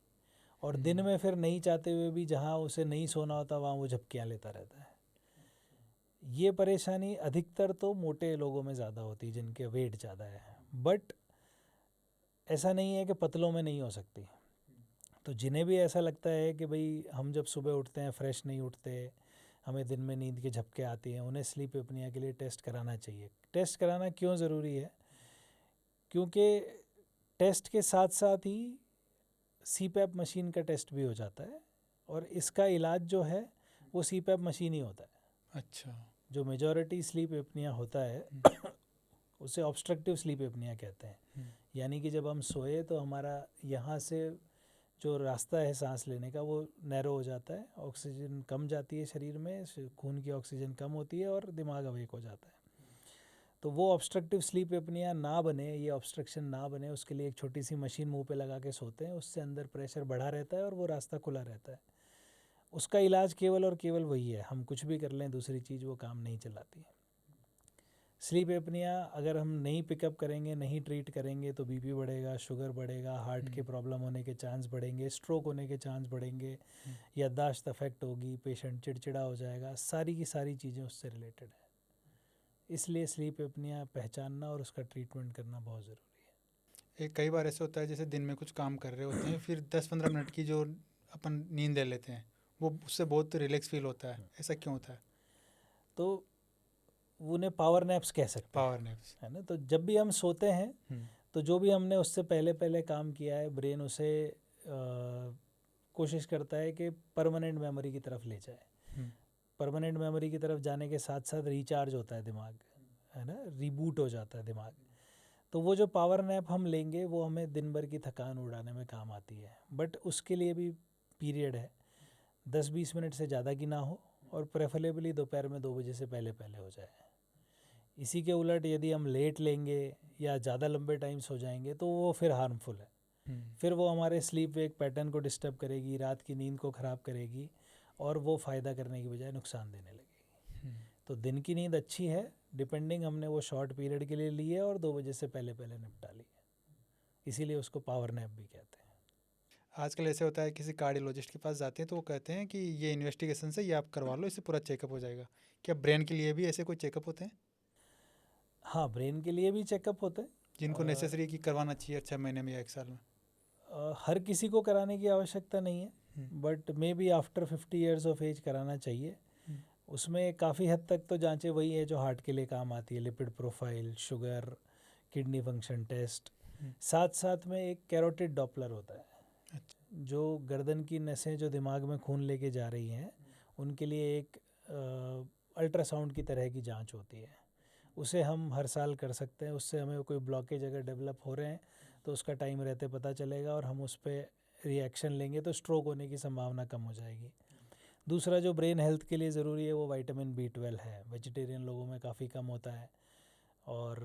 Speaker 2: और दिन में फिर नहीं चाहते हुए भी जहाँ उसे नहीं सोना होता वहाँ वो झपकियाँ लेता रहता है। ये परेशानी अधिकतर तो मोटे लोगों में ज़्यादा होती है जिनके वेट ज़्यादा है, बट ऐसा नहीं है कि पतलों में नहीं हो सकती। तो जिन्हें भी ऐसा लगता है कि भाई हम जब सुबह उठते हैं फ्रेश नहीं उठते, हमें दिन में नींद के झपके आती हैं, उन्हें स्लीप एपनिया के लिए टेस्ट कराना चाहिए। टेस्ट कराना क्यों ज़रूरी है? क्योंकि टेस्ट के साथ साथ ही CPAP मशीन का टेस्ट भी हो जाता है, और इसका इलाज जो है वो CPAP मशीन ही होता है।
Speaker 1: अच्छा।
Speaker 2: जो मेजॉरिटी स्लीप एपनिया होता है उसे ऑब्स्ट्रक्टिव स्लीप एपनिया कहते हैं। यानी कि जब हम सोए तो हमारा यहाँ से जो रास्ता है सांस लेने का वो नैरो हो जाता है, ऑक्सीजन कम जाती है शरीर में, खून की ऑक्सीजन कम होती है और दिमाग अवेक हो जाता है। तो वो ऑब्स्ट्रक्टिव स्लीप एपनिया ना बने, ये ऑब्स्ट्रक्शन ना बने, उसके लिए एक छोटी सी मशीन मुंह पे लगा के सोते हैं, उससे अंदर प्रेशर बढ़ा रहता है और वो रास्ता खुला रहता है। उसका इलाज केवल और केवल वही है, हम कुछ भी कर लें दूसरी चीज़ वो काम नहीं चलाती। स्लीप एपनिया अगर हम नहीं पिकअप करेंगे, नहीं ट्रीट करेंगे तो बीपी बढ़ेगा, शुगर बढ़ेगा, हार्ट के प्रॉब्लम होने के चांस बढ़ेंगे, स्ट्रोक होने के चांस बढ़ेंगे, याददाश्त अफेक्ट होगी, पेशेंट चिड़चिड़ा हो जाएगा, सारी की सारी चीज़ें उससे रिलेटेड है। इसलिए स्लीप एपनिया पहचानना और उसका ट्रीटमेंट करना बहुत ज़रूरी है।
Speaker 1: एक कई बार ऐसे होता है जैसे दिन में कुछ काम कर रहे होते हैं, फिर 10-15 मिनट की जो अपन नींद ले लेते हैं वो उससे बहुत रिलैक्स फील होता है, ऐसा क्यों होता है?
Speaker 2: तो उन्हें पावर नैप्स कह सकते हैं,
Speaker 1: पावर नैप्स।
Speaker 2: है ना। तो जब भी हम सोते हैं तो जो भी हमने उससे पहले पहले काम किया है, ब्रेन उसे कोशिश करता है कि परमानेंट मेमोरी की तरफ ले जाए। परमानेंट मेमोरी की तरफ जाने के साथ साथ रिचार्ज होता है दिमाग, है ना, रिबूट हो जाता है दिमाग। तो वो जो पावर नैप हम लेंगे वो हमें दिन भर की थकान उड़ाने में काम आती है, बट उसके लिए भी पीरियड है। 10-20 मिनट से ज़्यादा की ना हो और प्रेफरेबली दोपहर में 2 बजे से पहले पहले हो जाए। इसी के उलट यदि हम लेट लेंगे या ज़्यादा लंबे टाइम सो जाएंगे तो वो फिर हार्मफुल है। फिर वो हमारे स्लीप वेक पैटर्न को डिस्टर्ब करेगी, रात की नींद को ख़राब करेगी और वो फ़ायदा करने की बजाय नुकसान देने लगेगी। तो दिन की नींद अच्छी है, डिपेंडिंग हमने वो शॉर्ट पीरियड के लिए ली है और 2 बजे से पहले पहले निपटा ली है, इसीलिए उसको पावर नैप भी कहते हैं।
Speaker 1: आजकल ऐसे होता है किसी कार्डियोलॉजिस्ट के पास जाते हैं तो वो कहते हैं कि ये इन्वेस्टिगेशन से ये आप करवा लो, इससे पूरा चेकअप हो जाएगा। क्या ब्रेन के लिए भी ऐसे कोई चेकअप होते हैं
Speaker 2: हाँ, ब्रेन के लिए भी चेकअप होते हैं
Speaker 1: जिनको नेसेसरी कि करवाना चाहिए 6 महीने में या 1 साल में?
Speaker 2: हर किसी को कराने की आवश्यकता नहीं है, but maybe after 50 years of age कराना चाहिए। उसमें काफ़ी हद तक तो जांचें वही है जो हार्ट के लिए काम आती है, lipid profile, sugar, kidney function test. साथ साथ में एक कैरोटिड डॉपलर होता है।
Speaker 1: अच्छा।
Speaker 2: जो गर्दन की नसें जो दिमाग में खून लेके जा रही हैं उनके लिए एक अल्ट्रासाउंड की तरह की जांच होती है, उसे हम हर साल कर सकते हैं। उससे हमें कोई ब्लॉकेज अगर डेवलप हो रहे हैं तो उसका टाइम रहते पता चलेगा और हम उस पर रिएक्शन लेंगे तो स्ट्रोक होने की संभावना कम हो जाएगी। दूसरा जो ब्रेन हेल्थ के लिए ज़रूरी है वो विटामिन B12 है, वेजिटेरियन लोगों में काफ़ी कम होता है और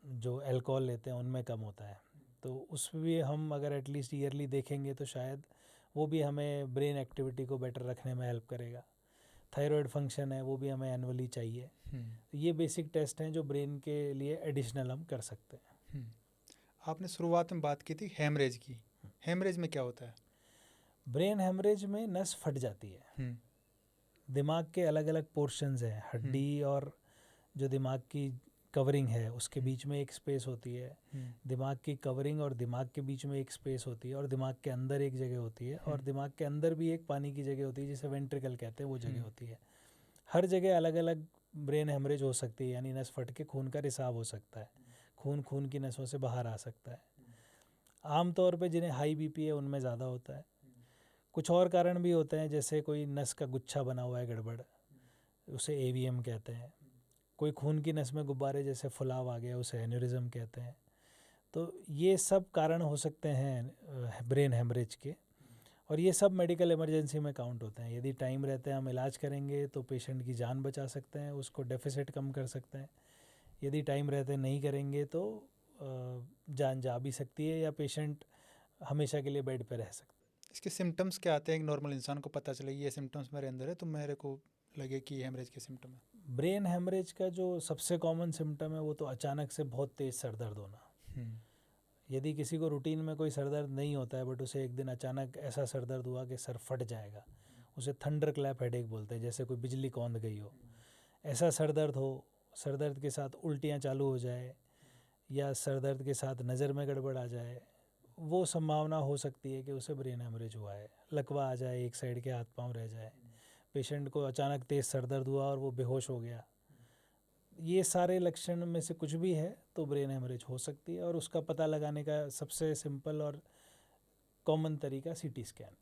Speaker 2: जो अल्कोहल लेते हैं उनमें कम होता है। तो उस भी हम अगर एटलीस्ट ईयरली देखेंगे तो शायद वो भी हमें ब्रेन एक्टिविटी को बेटर रखने में हेल्प करेगा। थायराइड फंक्शन है वो भी हमें एनुअली चाहिए। तो ये बेसिक टेस्ट हैं जो ब्रेन के लिए एडिशनल हम कर सकते हैं।
Speaker 1: आपने शुरुआत में बात की थी हेमरेज की। हेमरेज में क्या होता है?
Speaker 2: ब्रेन हेमरेज में नस फट जाती है। दिमाग के अलग अलग पोर्शंस हैं, हड्डी और जो दिमाग की कवरिंग है उसके बीच में एक स्पेस होती है, दिमाग की कवरिंग और दिमाग के बीच में एक स्पेस होती है और दिमाग के अंदर एक जगह होती है और दिमाग के अंदर भी एक पानी की जगह होती है जिसे वेंट्रिकल कहते हैं, वो जगह होती है। हर जगह अलग अलग ब्रेन हेमरेज हो सकती है, यानी नस फट के खून का रिसाव हो सकता है, खून की नसों से बाहर आ सकता है। आमतौर पे जिन्हें हाई बीपी है उनमें ज़्यादा होता है। कुछ और कारण भी होते हैं, जैसे कोई नस का गुच्छा बना हुआ है गड़बड़, उसे AVM कहते हैं। कोई खून की नस में गुब्बारे जैसे फुलाव आ गया, उसे एन्यूरिज्म कहते हैं। तो ये सब कारण हो सकते हैं ब्रेन हेमरेज के और ये सब मेडिकल इमरजेंसी में काउंट होते हैं। यदि टाइम रहते हैं हम इलाज करेंगे तो पेशेंट की जान बचा सकते हैं, उसको डेफिसिट कम कर सकते हैं। यदि टाइम रहते नहीं करेंगे तो जान जा भी सकती है या पेशेंट हमेशा के लिए बेड पे रह सकता है।
Speaker 1: इसके सिम्टम्स क्या आते हैं? एक नॉर्मल इंसान को पता चले ये सिम्टम्स मेरे अंदर है तो मेरे को लगे कि हेमरेज के सिम्टम है।
Speaker 2: ब्रेन हेमरेज का जो सबसे कॉमन सिम्टम है वो तो अचानक से बहुत तेज़ सर दर्द होना। यदि किसी को रूटीन में कोई सर दर्द नहीं होता है बट उसे एक दिन अचानक ऐसा सर दर्द हुआ कि सर फट जाएगा, उसे थंडर क्लैप हेडेक बोलते हैं, जैसे कोई बिजली कौंध गई हो, ऐसा सर दर्द हो, सर दर्द के साथ उल्टियाँ चालू हो जाए या सर दर्द के साथ नज़र में गड़बड़ आ जाए, वो संभावना हो सकती है कि उसे ब्रेन हेमरेज हुआ है। लकवा आ जाए, एक साइड के हाथ पांव रह जाए, पेशेंट को अचानक तेज़ सर दर्द हुआ और वो बेहोश हो गया, ये सारे लक्षण में से कुछ भी है तो ब्रेन हेमरेज हो सकती है। और उसका पता लगाने का सबसे सिंपल और कॉमन तरीका CT स्कैन।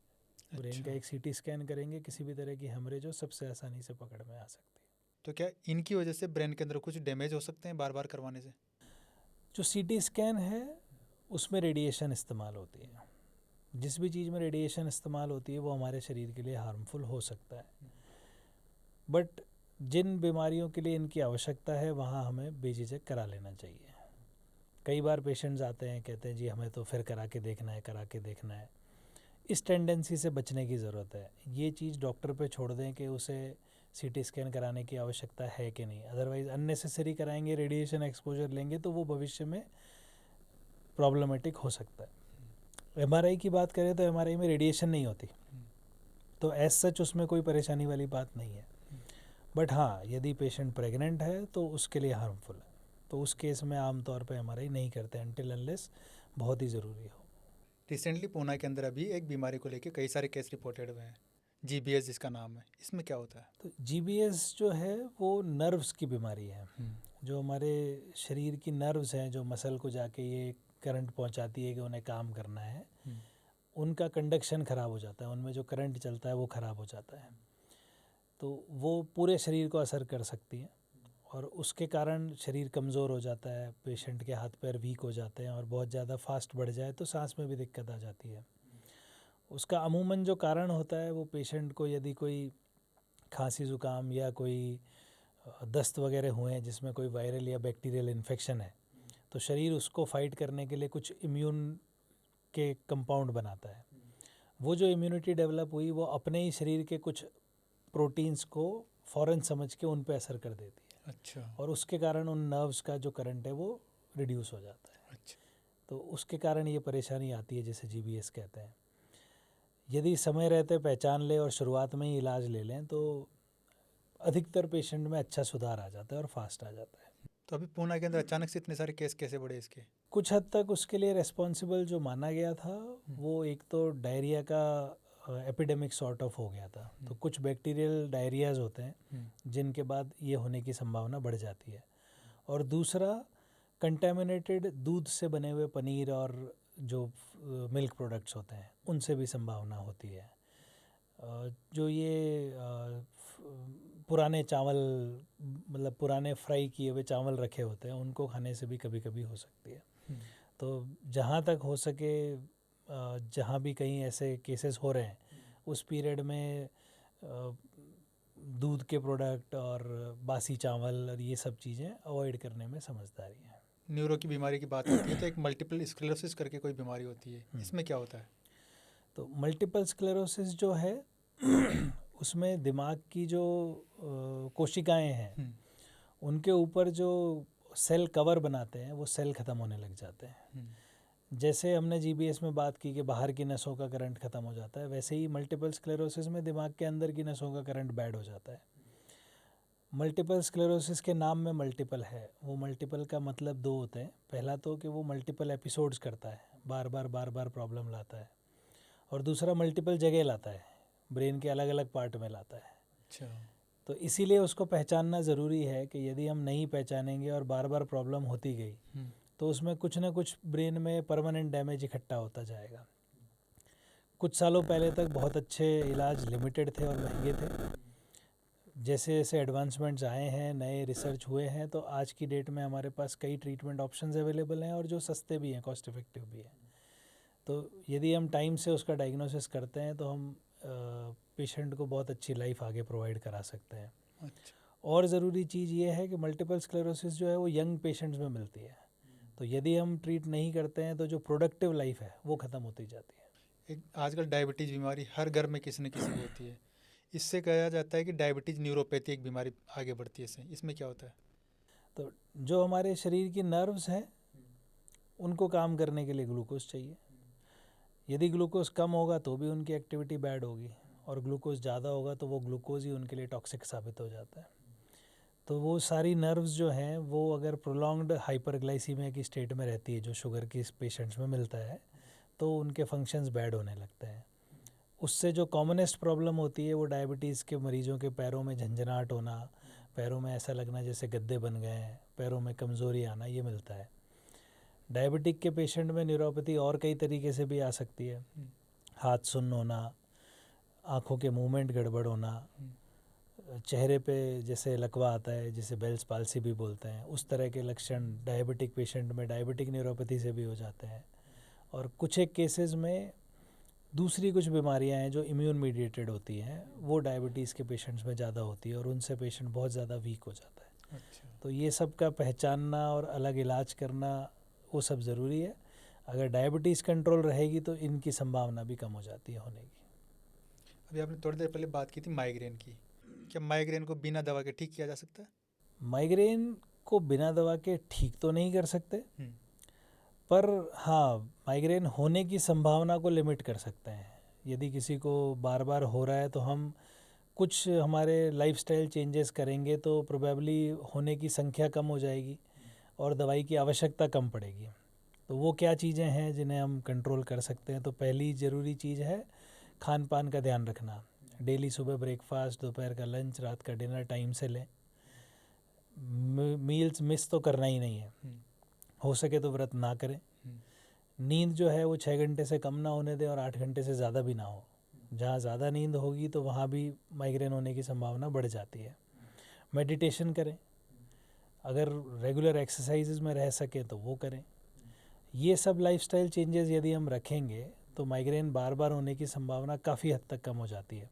Speaker 2: ब्रेन का एक CT स्कैन करेंगे, किसी भी तरह की हेमरेज हो सबसे आसानी से पकड़ में आ सकती है।
Speaker 1: तो क्या इनकी वजह से ब्रेन के अंदर कुछ डैमेज हो सकते हैं बार बार करवाने से?
Speaker 2: जो CT स्कैन है उसमें रेडिएशन इस्तेमाल होती है। जिस भी चीज़ में रेडिएशन इस्तेमाल होती है वो हमारे शरीर के लिए हार्मफुल हो सकता है, बट जिन बीमारियों के लिए इनकी आवश्यकता है वहाँ हमें बेझिझक करा लेना चाहिए। कई बार पेशेंट्स आते हैं, कहते हैं जी हमें तो फिर करा के देखना है। इस टेंडेंसी से बचने की ज़रूरत है। ये चीज़ डॉक्टर पे छोड़ दें कि उसे CT स्कैन कराने की आवश्यकता है कि नहीं, अदरवाइज़ अननेसेसरी कराएंगे, रेडिएशन एक्सपोजर लेंगे तो वो भविष्य में प्रॉब्लमेटिक हो सकता है। MRI की बात करें तो MRI में रेडिएशन नहीं होती, तो एज सच उसमें कोई परेशानी वाली बात नहीं है। बट हाँ, यदि पेशेंट प्रेग्नेंट है तो उसके लिए हार्मफुल है, तो उस केस में आमतौर पे MRI नहीं करते अनटिल अनलेस बहुत ही ज़रूरी हो।
Speaker 1: रिसेंटली पूना के अंदर अभी एक बीमारी को लेके कई सारे केस रिपोर्टेड हुए हैं, GBS जिसका नाम है, इसमें क्या होता है?
Speaker 2: तो GBS जो है वो नर्व्स की बीमारी है। जो हमारे शरीर की नर्व्स हैं जो मसल को जाके ये करंट पहुंचाती है कि उन्हें काम करना है, उनका कंडक्शन ख़राब हो जाता है, उनमें जो करंट चलता है वो ख़राब हो जाता है, तो वो पूरे शरीर को असर कर सकती है और उसके कारण शरीर कमज़ोर हो जाता है, पेशेंट के हाथ पैर वीक हो जाते हैं और बहुत ज़्यादा फास्ट बढ़ जाए तो सांस में भी दिक्कत आ जाती है। उसका अमूमन जो कारण होता है वो पेशेंट को यदि कोई खांसी ज़ुकाम या कोई दस्त वगैरह हुए हैं जिसमें कोई वायरल या बैक्टीरियल इन्फेक्शन है, तो शरीर उसको फाइट करने के लिए कुछ इम्यून के कंपाउंड बनाता है। वो जो इम्यूनिटी डेवलप हुई वो अपने ही शरीर के कुछ प्रोटीन्स को फ़ौरन समझ के उन पे असर कर देती है।
Speaker 1: अच्छा।
Speaker 2: और उसके कारण उन नर्व्स का जो करंट है वो रिड्यूस हो जाता है।
Speaker 1: अच्छा।
Speaker 2: तो उसके कारण ये परेशानी आती है जिसे GBS कहते हैं। यदि समय रहते पहचान ले और शुरुआत में ही इलाज ले लें तो अधिकतर पेशेंट में अच्छा सुधार आ जाता है और फास्ट आ जाता है।
Speaker 1: तो अभी पूना के अंदर अचानक से इतने सारे केस कैसे बढ़े इसके?
Speaker 2: कुछ हद तक उसके लिए रेस्पॉन्सिबल जो माना गया था वो एक तो डायरिया का एपिडेमिक सॉर्ट ऑफ हो गया था। तो कुछ बैक्टीरियल डायरियाज होते हैं जिनके बाद ये होने की संभावना बढ़ जाती है। और दूसरा, कंटेमिनेटेड दूध से बने हुए पनीर और जो मिल्क प्रोडक्ट्स होते हैं उनसे भी संभावना होती है। जो ये पुराने चावल, मतलब पुराने फ्राई किए हुए चावल रखे होते हैं उनको खाने से भी कभी कभी हो सकती है। तो जहाँ तक हो सके जहाँ भी कहीं ऐसे केसेस हो रहे हैं उस पीरियड में दूध के प्रोडक्ट और बासी चावल और ये सब चीज़ें अवॉइड करने में समझदारी है।
Speaker 1: न्यूरो की बीमारी की बात आती है तो एक मल्टीपल स्क्लेरोसिस करके कोई बीमारी होती है, इसमें क्या होता है?
Speaker 2: तो मल्टीपल स्क्लेरोसिस जो है उसमें दिमाग की जो कोशिकाएं हैं उनके ऊपर जो सेल कवर बनाते हैं वो सेल ख़त्म होने लग जाते हैं। जैसे हमने GBS में बात की कि बाहर की नसों का करंट ख़त्म हो जाता है, वैसे ही मल्टीपल स्क्लेरोसिस में दिमाग के अंदर की नसों का करंट बैड हो जाता है। मल्टीपल स्क्लेरोसिस के नाम में मल्टीपल है, वो मल्टीपल का मतलब दो होते हैं। पहला तो कि वो मल्टीपल एपिसोड्स करता है, बार बार प्रॉब्लम लाता है, और दूसरा मल्टीपल जगह लाता है, ब्रेन के अलग अलग पार्ट में लाता है।
Speaker 1: अच्छा।
Speaker 2: तो इसीलिए उसको पहचानना ज़रूरी है कि यदि हम नहीं पहचानेंगे और बार बार प्रॉब्लम होती गई तो उसमें कुछ ना कुछ ब्रेन में परमानेंट डैमेज इकट्ठा होता जाएगा। कुछ सालों पहले तक बहुत अच्छे इलाज लिमिटेड थे और महंगे थे। जैसे जैसे एडवांसमेंट्स आए हैं, नए रिसर्च हुए हैं, तो आज की डेट में हमारे पास कई ट्रीटमेंट ऑप्शंस अवेलेबल हैं और जो सस्ते भी हैं, कॉस्ट इफ़ेक्टिव भी हैं। तो यदि हम टाइम से उसका डायग्नोसिस करते हैं तो हम पेशेंट को बहुत अच्छी लाइफ आगे प्रोवाइड करा सकते हैं।
Speaker 1: अच्छा।
Speaker 2: और ज़रूरी चीज़ ये है कि मल्टीपल स्क्लेरोसिस जो है वो यंग पेशेंट्स में मिलती है। तो यदि हम ट्रीट नहीं करते हैं तो जो प्रोडक्टिव लाइफ है वो ख़त्म होती जाती है।
Speaker 1: एक आजकल डायबिटीज़ बीमारी हर घर में किसी न किसी को होती है। इससे कहा जाता है कि डायबिटीज़ न्यूरोपैथी एक बीमारी आगे बढ़ती है, इसमें क्या होता है?
Speaker 2: तो जो हमारे शरीर की नर्व्स हैं उनको काम करने के लिए ग्लूकोज चाहिए। यदि ग्लूकोज कम होगा तो भी उनकी एक्टिविटी बैड होगी, और ग्लूकोज ज़्यादा होगा तो वो ग्लूकोज ही उनके लिए टॉक्सिक साबित हो जाता है। तो वो सारी नर्व्स जो हैं वो अगर प्रोलॉन्ग्ड हाइपरग्लाइसीमिया की स्टेट में रहती है, जो शुगर की पेशेंट्स में मिलता है, तो उनके फंक्शंस बैड होने लगते हैं। उससे जो कॉमनेस्ट प्रॉब्लम होती है वो डायबिटीज़ के मरीजों के पैरों में झंझनाहट होना, पैरों में ऐसा लगना जैसे गद्दे बन गए हैं, पैरों में कमज़ोरी आना, ये मिलता है। डायबिटिक के पेशेंट में न्यूरोपैथी और कई तरीके से भी आ सकती है। हाथ सुन्न होना, आँखों के मूवमेंट गड़बड़ होना, चेहरे पे जैसे लकवा आता है जिसे बेल्स पाल्सी भी बोलते हैं, उस तरह के लक्षण डायबिटिक पेशेंट में डायबिटिक न्यूरोपैथी से भी हो जाते हैं। और कुछ एक केसेस में दूसरी कुछ बीमारियां हैं जो इम्यून मीडिएटेड होती हैं, वो डायबिटीज़ के पेशेंट्स में ज़्यादा होती है और उनसे पेशेंट बहुत ज़्यादा वीक हो जाता है।
Speaker 1: अच्छा।
Speaker 2: तो ये सब का पहचानना और अलग इलाज करना वो सब ज़रूरी है। अगर डायबिटीज़ कंट्रोल रहेगी तो इनकी संभावना भी कम हो जाती है होने की।
Speaker 1: अभी आपने थोड़ी देर पहले बात की थी माइग्रेन की, क्या माइग्रेन को बिना दवा के ठीक किया जा सकता है?
Speaker 2: माइग्रेन को बिना दवा के ठीक तो नहीं कर सकते, पर हाँ माइग्रेन होने की संभावना को लिमिट कर सकते हैं। यदि किसी को बार बार हो रहा है तो हम कुछ हमारे लाइफस्टाइल चेंजेस करेंगे तो प्रोबेबली होने की संख्या कम हो जाएगी और दवाई की आवश्यकता कम पड़ेगी। तो वो क्या चीज़ें हैं जिन्हें हम कंट्रोल कर सकते हैं? तो पहली ज़रूरी चीज़ है खान पान का ध्यान रखना। डेली सुबह ब्रेकफास्ट, दोपहर का लंच, रात का डिनर टाइम से लें। मील्स मिस तो करना ही नहीं है, हो सके तो व्रत ना करें। नींद जो है वो 6 घंटे से कम ना होने दें और 8 घंटे से ज़्यादा भी ना हो। जहाँ ज़्यादा नींद होगी तो वहाँ भी माइग्रेन होने की संभावना बढ़ जाती है। मेडिटेशन करें, अगर रेगुलर एक्सरसाइजेज में रह सकें तो वो करें। ये सब लाइफस्टाइल चेंजेस यदि हम रखेंगे तो माइग्रेन बार बार होने की संभावना काफ़ी हद तक कम हो जाती है।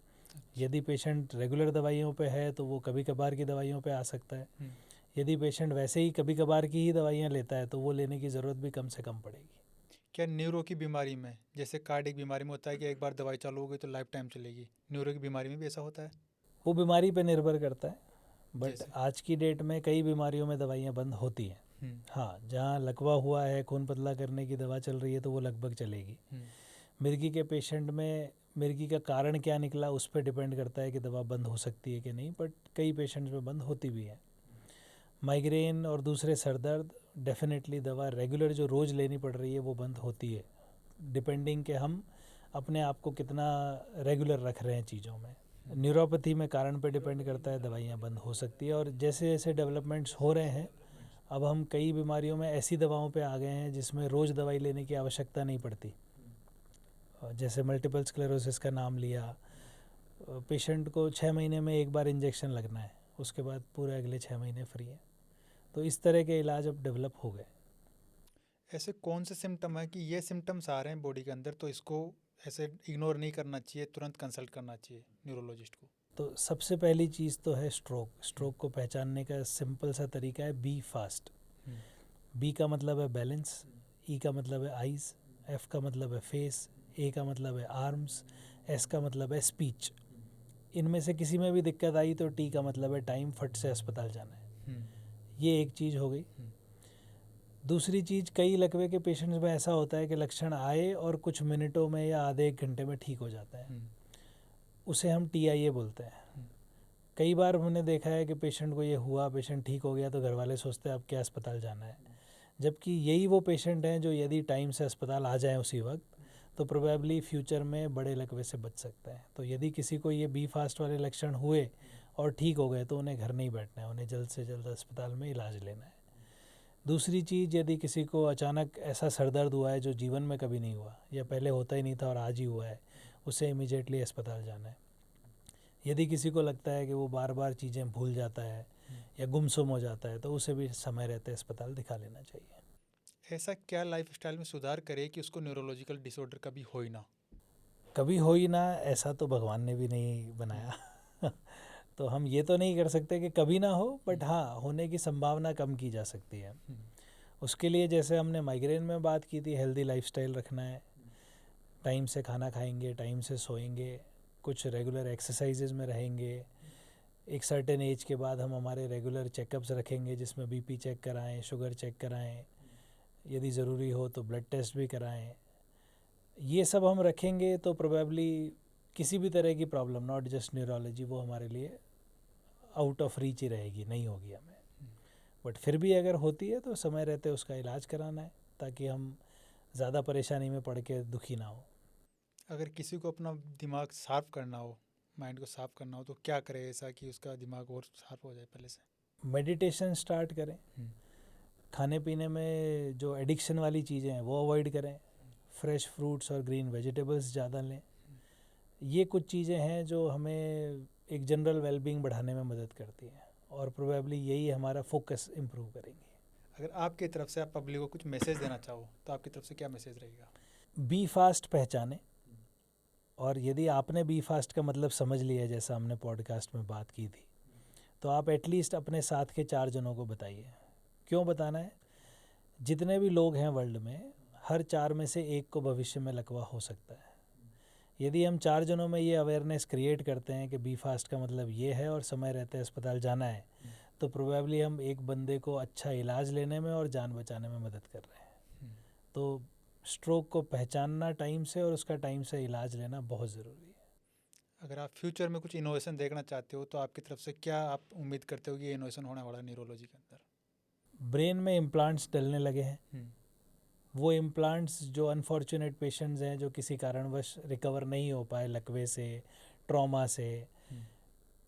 Speaker 2: यदि पेशेंट रेगुलर दवाइयों पे है तो वो कभी कभार की दवाइयों पे आ सकता है। यदि पेशेंट वैसे ही कभी कभार की ही दवाइयाँ लेता है तो वो लेने की ज़रूरत भी कम से कम पड़ेगी।
Speaker 1: क्या न्यूरो की बीमारी में, जैसे कार्डियक बीमारी में होता है कि एक बार दवाई चालू हो गई तो लाइफ टाइम चलेगी, न्यूरो की बीमारी में भी ऐसा होता है?
Speaker 2: वो बीमारी पे निर्भर करता है, बट
Speaker 1: जैसे?
Speaker 2: आज की डेट में कई बीमारियों में दवाइयाँ बंद होती हैं। हाँ, जहाँ लकवा हुआ है, खून पतला करने की दवा चल रही है तो वो लगभग चलेगी। मिर्गी के पेशेंट में मिर्गी का कारण क्या निकला उस पर डिपेंड करता है कि दवा बंद हो सकती है कि नहीं, बट कई पेशेंट्स में बंद होती भी है। माइग्रेन और दूसरे सर दर्द डेफिनेटली दवा रेगुलर जो रोज़ लेनी पड़ रही है वो बंद होती है, डिपेंडिंग कि हम अपने आप को कितना रेगुलर रख रहे हैं चीज़ों में। न्यूरोपैथी में कारण पे डिपेंड करता है, दवाइयाँ बंद हो सकती है। और जैसे जैसे डेवलपमेंट्स हो रहे हैं अब हम कई बीमारियों में ऐसी दवाओं पे आ गए हैं जिसमें रोज़ दवाई लेने की आवश्यकता नहीं पड़ती। जैसे मल्टीपल स्क्लेरोसिस का नाम लिया, पेशेंट को 6 महीने में एक बार इंजेक्शन लगना है, उसके बाद पूरे अगले 6 महीने फ्री है। तो इस तरह के इलाज अब डेवलप हो गए।
Speaker 1: ऐसे कौन से सिम्टम है कि ये सिम्टम्स आ रहे हैं बॉडी के अंदर तो इसको ऐसे इग्नोर नहीं करना चाहिए, तुरंत कंसल्ट करना चाहिए न्यूरोलॉजिस्ट को?
Speaker 2: तो सबसे पहली चीज़ तो है स्ट्रोक को पहचानने का सिंपल सा तरीका है बी फास्ट। बी का मतलब है बैलेंस, ई का मतलब है आइज़, एफ का मतलब है फेस, ए का मतलब है आर्म्स, एस का मतलब है स्पीच। इनमें से किसी में भी दिक्कत आई तो टी का मतलब है टाइम, फट से अस्पताल जाना है। ये एक चीज़ हो गई। दूसरी चीज़, कई लकवे के पेशेंट्स में ऐसा होता है कि लक्षण आए और कुछ मिनटों में या आधे एक घंटे में ठीक हो जाता है, उसे हम TIA बोलते हैं। कई बार हमने देखा है कि पेशेंट को ये हुआ, पेशेंट ठीक हो गया तो घर वाले सोचते हैं अब क्या अस्पताल जाना है, जबकि यही वो पेशेंट हैं जो यदि टाइम से अस्पताल आ जाएं उसी वक्त तो प्रोबेबली फ्यूचर में बड़े लकवे से बच सकते हैं। तो यदि किसी को ये बी फास्ट वाले लक्षण हुए और ठीक हो गए तो उन्हें घर नहीं बैठना है, उन्हें जल्द से जल्द अस्पताल में इलाज लेना है। दूसरी चीज़, यदि किसी को अचानक ऐसा सर दर्द हुआ है जो जीवन में कभी नहीं हुआ या पहले होता ही नहीं था और आज ही हुआ है, उसे इमीडिएटली अस्पताल जाना है। यदि किसी को लगता है कि वो बार बार चीज़ें भूल जाता है या गुमसुम हो जाता है तो उसे भी समय रहते अस्पताल दिखा लेना चाहिए।
Speaker 1: ऐसा क्या लाइफस्टाइल में सुधार करे कि उसको न्यूरोलॉजिकल डिसऑर्डर कभी हो ही ना?
Speaker 2: कभी हो ही ना, ऐसा तो भगवान ने भी नहीं बनाया तो हम ये तो नहीं कर सकते कि कभी ना हो, बट हाँ, होने की संभावना कम की जा सकती है। उसके लिए जैसे हमने माइग्रेन में बात की थी, हेल्दी लाइफस्टाइल रखना है, टाइम से खाना खाएंगे, टाइम से सोएंगे, कुछ रेगुलर एक्सरसाइजेज में रहेंगे, एक सर्टेन एज के बाद हम हमारे रेगुलर चेकअप्स रखेंगे जिसमें BP चेक कराएं, शुगर चेक कराएं, यदि ज़रूरी हो तो ब्लड टेस्ट भी कराएं। ये सब हम रखेंगे तो प्रोबेबली किसी भी तरह की प्रॉब्लम, नॉट जस्ट न्यूरोलॉजी, वो हमारे लिए आउट ऑफ रीच ही रहेगी, नहीं होगी हमें। बट फिर भी अगर होती है तो समय रहते उसका इलाज कराना है ताकि हम ज़्यादा परेशानी में पड़ के दुखी ना हो।
Speaker 1: अगर किसी को अपना दिमाग साफ करना हो, माइंड को साफ करना हो तो क्या करे ऐसा कि उसका दिमाग और साफ हो जाए पहले से?
Speaker 2: मेडिटेशन स्टार्ट करें, खाने पीने में जो एडिक्शन वाली चीज़ें हैं वो अवॉइड करें, फ्रेश फ्रूट्स और ग्रीन वेजिटेबल्स ज़्यादा लें। ये कुछ चीज़ें हैं जो हमें एक जनरल वेलबींग बढ़ाने में मदद करती हैं और प्रोबेबली यही हमारा फोकस इम्प्रूव करेंगे।
Speaker 1: अगर आपकी तरफ से आप पब्लिक को कुछ मैसेज देना चाहो तो आपकी तरफ से क्या मैसेज रहेगा?
Speaker 2: बी फास्ट पहचाने, और यदि आपने बी फास्ट का मतलब समझ लिया जैसा हमने पॉडकास्ट में बात की थी, तो आप एटलीस्ट अपने साथ के 4 जनों को बताइए। क्यों बताना है? जितने भी लोग हैं वर्ल्ड में, हर 4 में से एक को भविष्य में लकवा हो सकता है। यदि हम 4 जनों में ये अवेयरनेस क्रिएट करते हैं कि बी फास्ट का मतलब ये है और समय रहते अस्पताल जाना है, तो प्रोबेबली हम एक बंदे को अच्छा इलाज लेने में और जान बचाने में मदद कर रहे हैं। तो स्ट्रोक को पहचानना टाइम से और उसका टाइम से इलाज लेना बहुत ज़रूरी है।
Speaker 1: अगर आप फ्यूचर में कुछ इनोवेशन देखना चाहते हो तो आपकी तरफ से क्या आप उम्मीद करते हो कि ये इनोवेशन होने वाला है न्यूरोलॉजी के अंदर?
Speaker 2: ब्रेन में इम्प्लांट्स डलने लगे हैं। वो इम्प्लांट्स जो अनफॉर्चुनेट पेशेंट्स हैं जो किसी कारणवश रिकवर नहीं हो पाए लकवे से, ट्रॉमा से,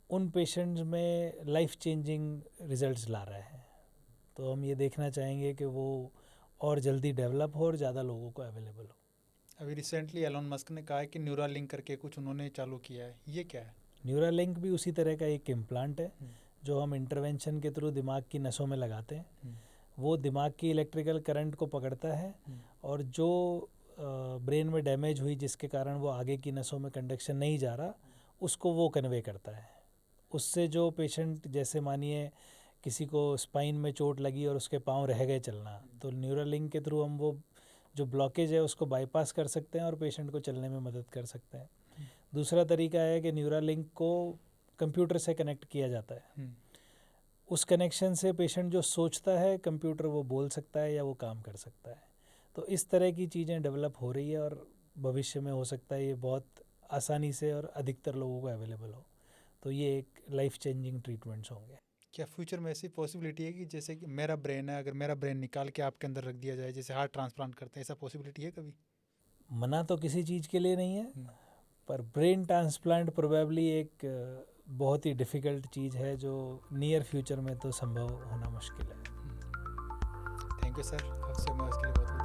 Speaker 2: उन पेशेंट्स में लाइफ चेंजिंग रिजल्ट्स ला रहे हैं। तो हम ये देखना चाहेंगे कि वो और जल्दी डेवलप हो और ज़्यादा लोगों को अवेलेबल हो।
Speaker 1: अभी रिसेंटली एलोन मस्क ने कहा है कि न्यूरालिंक करके कुछ उन्होंने चालू किया है, ये क्या है?
Speaker 2: न्यूरालिंक भी उसी तरह का एक इम्प्लांट है जो हम इंटरवेंशन के थ्रू दिमाग की नसों में लगाते हैं। वो दिमाग की इलेक्ट्रिकल करंट को पकड़ता है और जो ब्रेन में डैमेज हुई जिसके कारण वो आगे की नसों में कंडक्शन नहीं जा रहा, उसको वो कन्वे करता है। उससे जो पेशेंट, जैसे मानिए किसी को स्पाइन में चोट लगी और उसके पाँव रह गए चलना, तो न्यूरालिंक के थ्रू हम वो जो ब्लॉकेज है उसको बाईपास कर सकते हैं और पेशेंट को चलने में मदद कर सकते हैं। दूसरा तरीका है कि न्यूरालिंक को कंप्यूटर से कनेक्ट किया जाता है। उस कनेक्शन से पेशेंट जो सोचता है कंप्यूटर वो बोल सकता है या वो काम कर सकता है। तो इस तरह की चीज़ें डेवलप हो रही है और भविष्य में हो सकता है ये बहुत आसानी से और अधिकतर लोगों को अवेलेबल हो। तो ये एक लाइफ चेंजिंग ट्रीटमेंट्स होंगे।
Speaker 1: क्या फ्यूचर में ऐसी पॉसिबिलिटी है कि जैसे कि मेरा ब्रेन है, अगर मेरा ब्रेन निकाल के आपके अंदर रख दिया जाए, जैसे हार्ट ट्रांसप्लांट करते हैं, ऐसा पॉसिबिलिटी है कभी?
Speaker 2: मना तो किसी चीज़ के लिए नहीं है, पर ब्रेन ट्रांसप्लांट प्रोबेबली एक बहुत ही डिफ़िकल्ट चीज़ है जो नियर फ्यूचर में तो संभव होना मुश्किल है।
Speaker 1: थैंक यू सर, आपसे मैं उसके लिए बहुत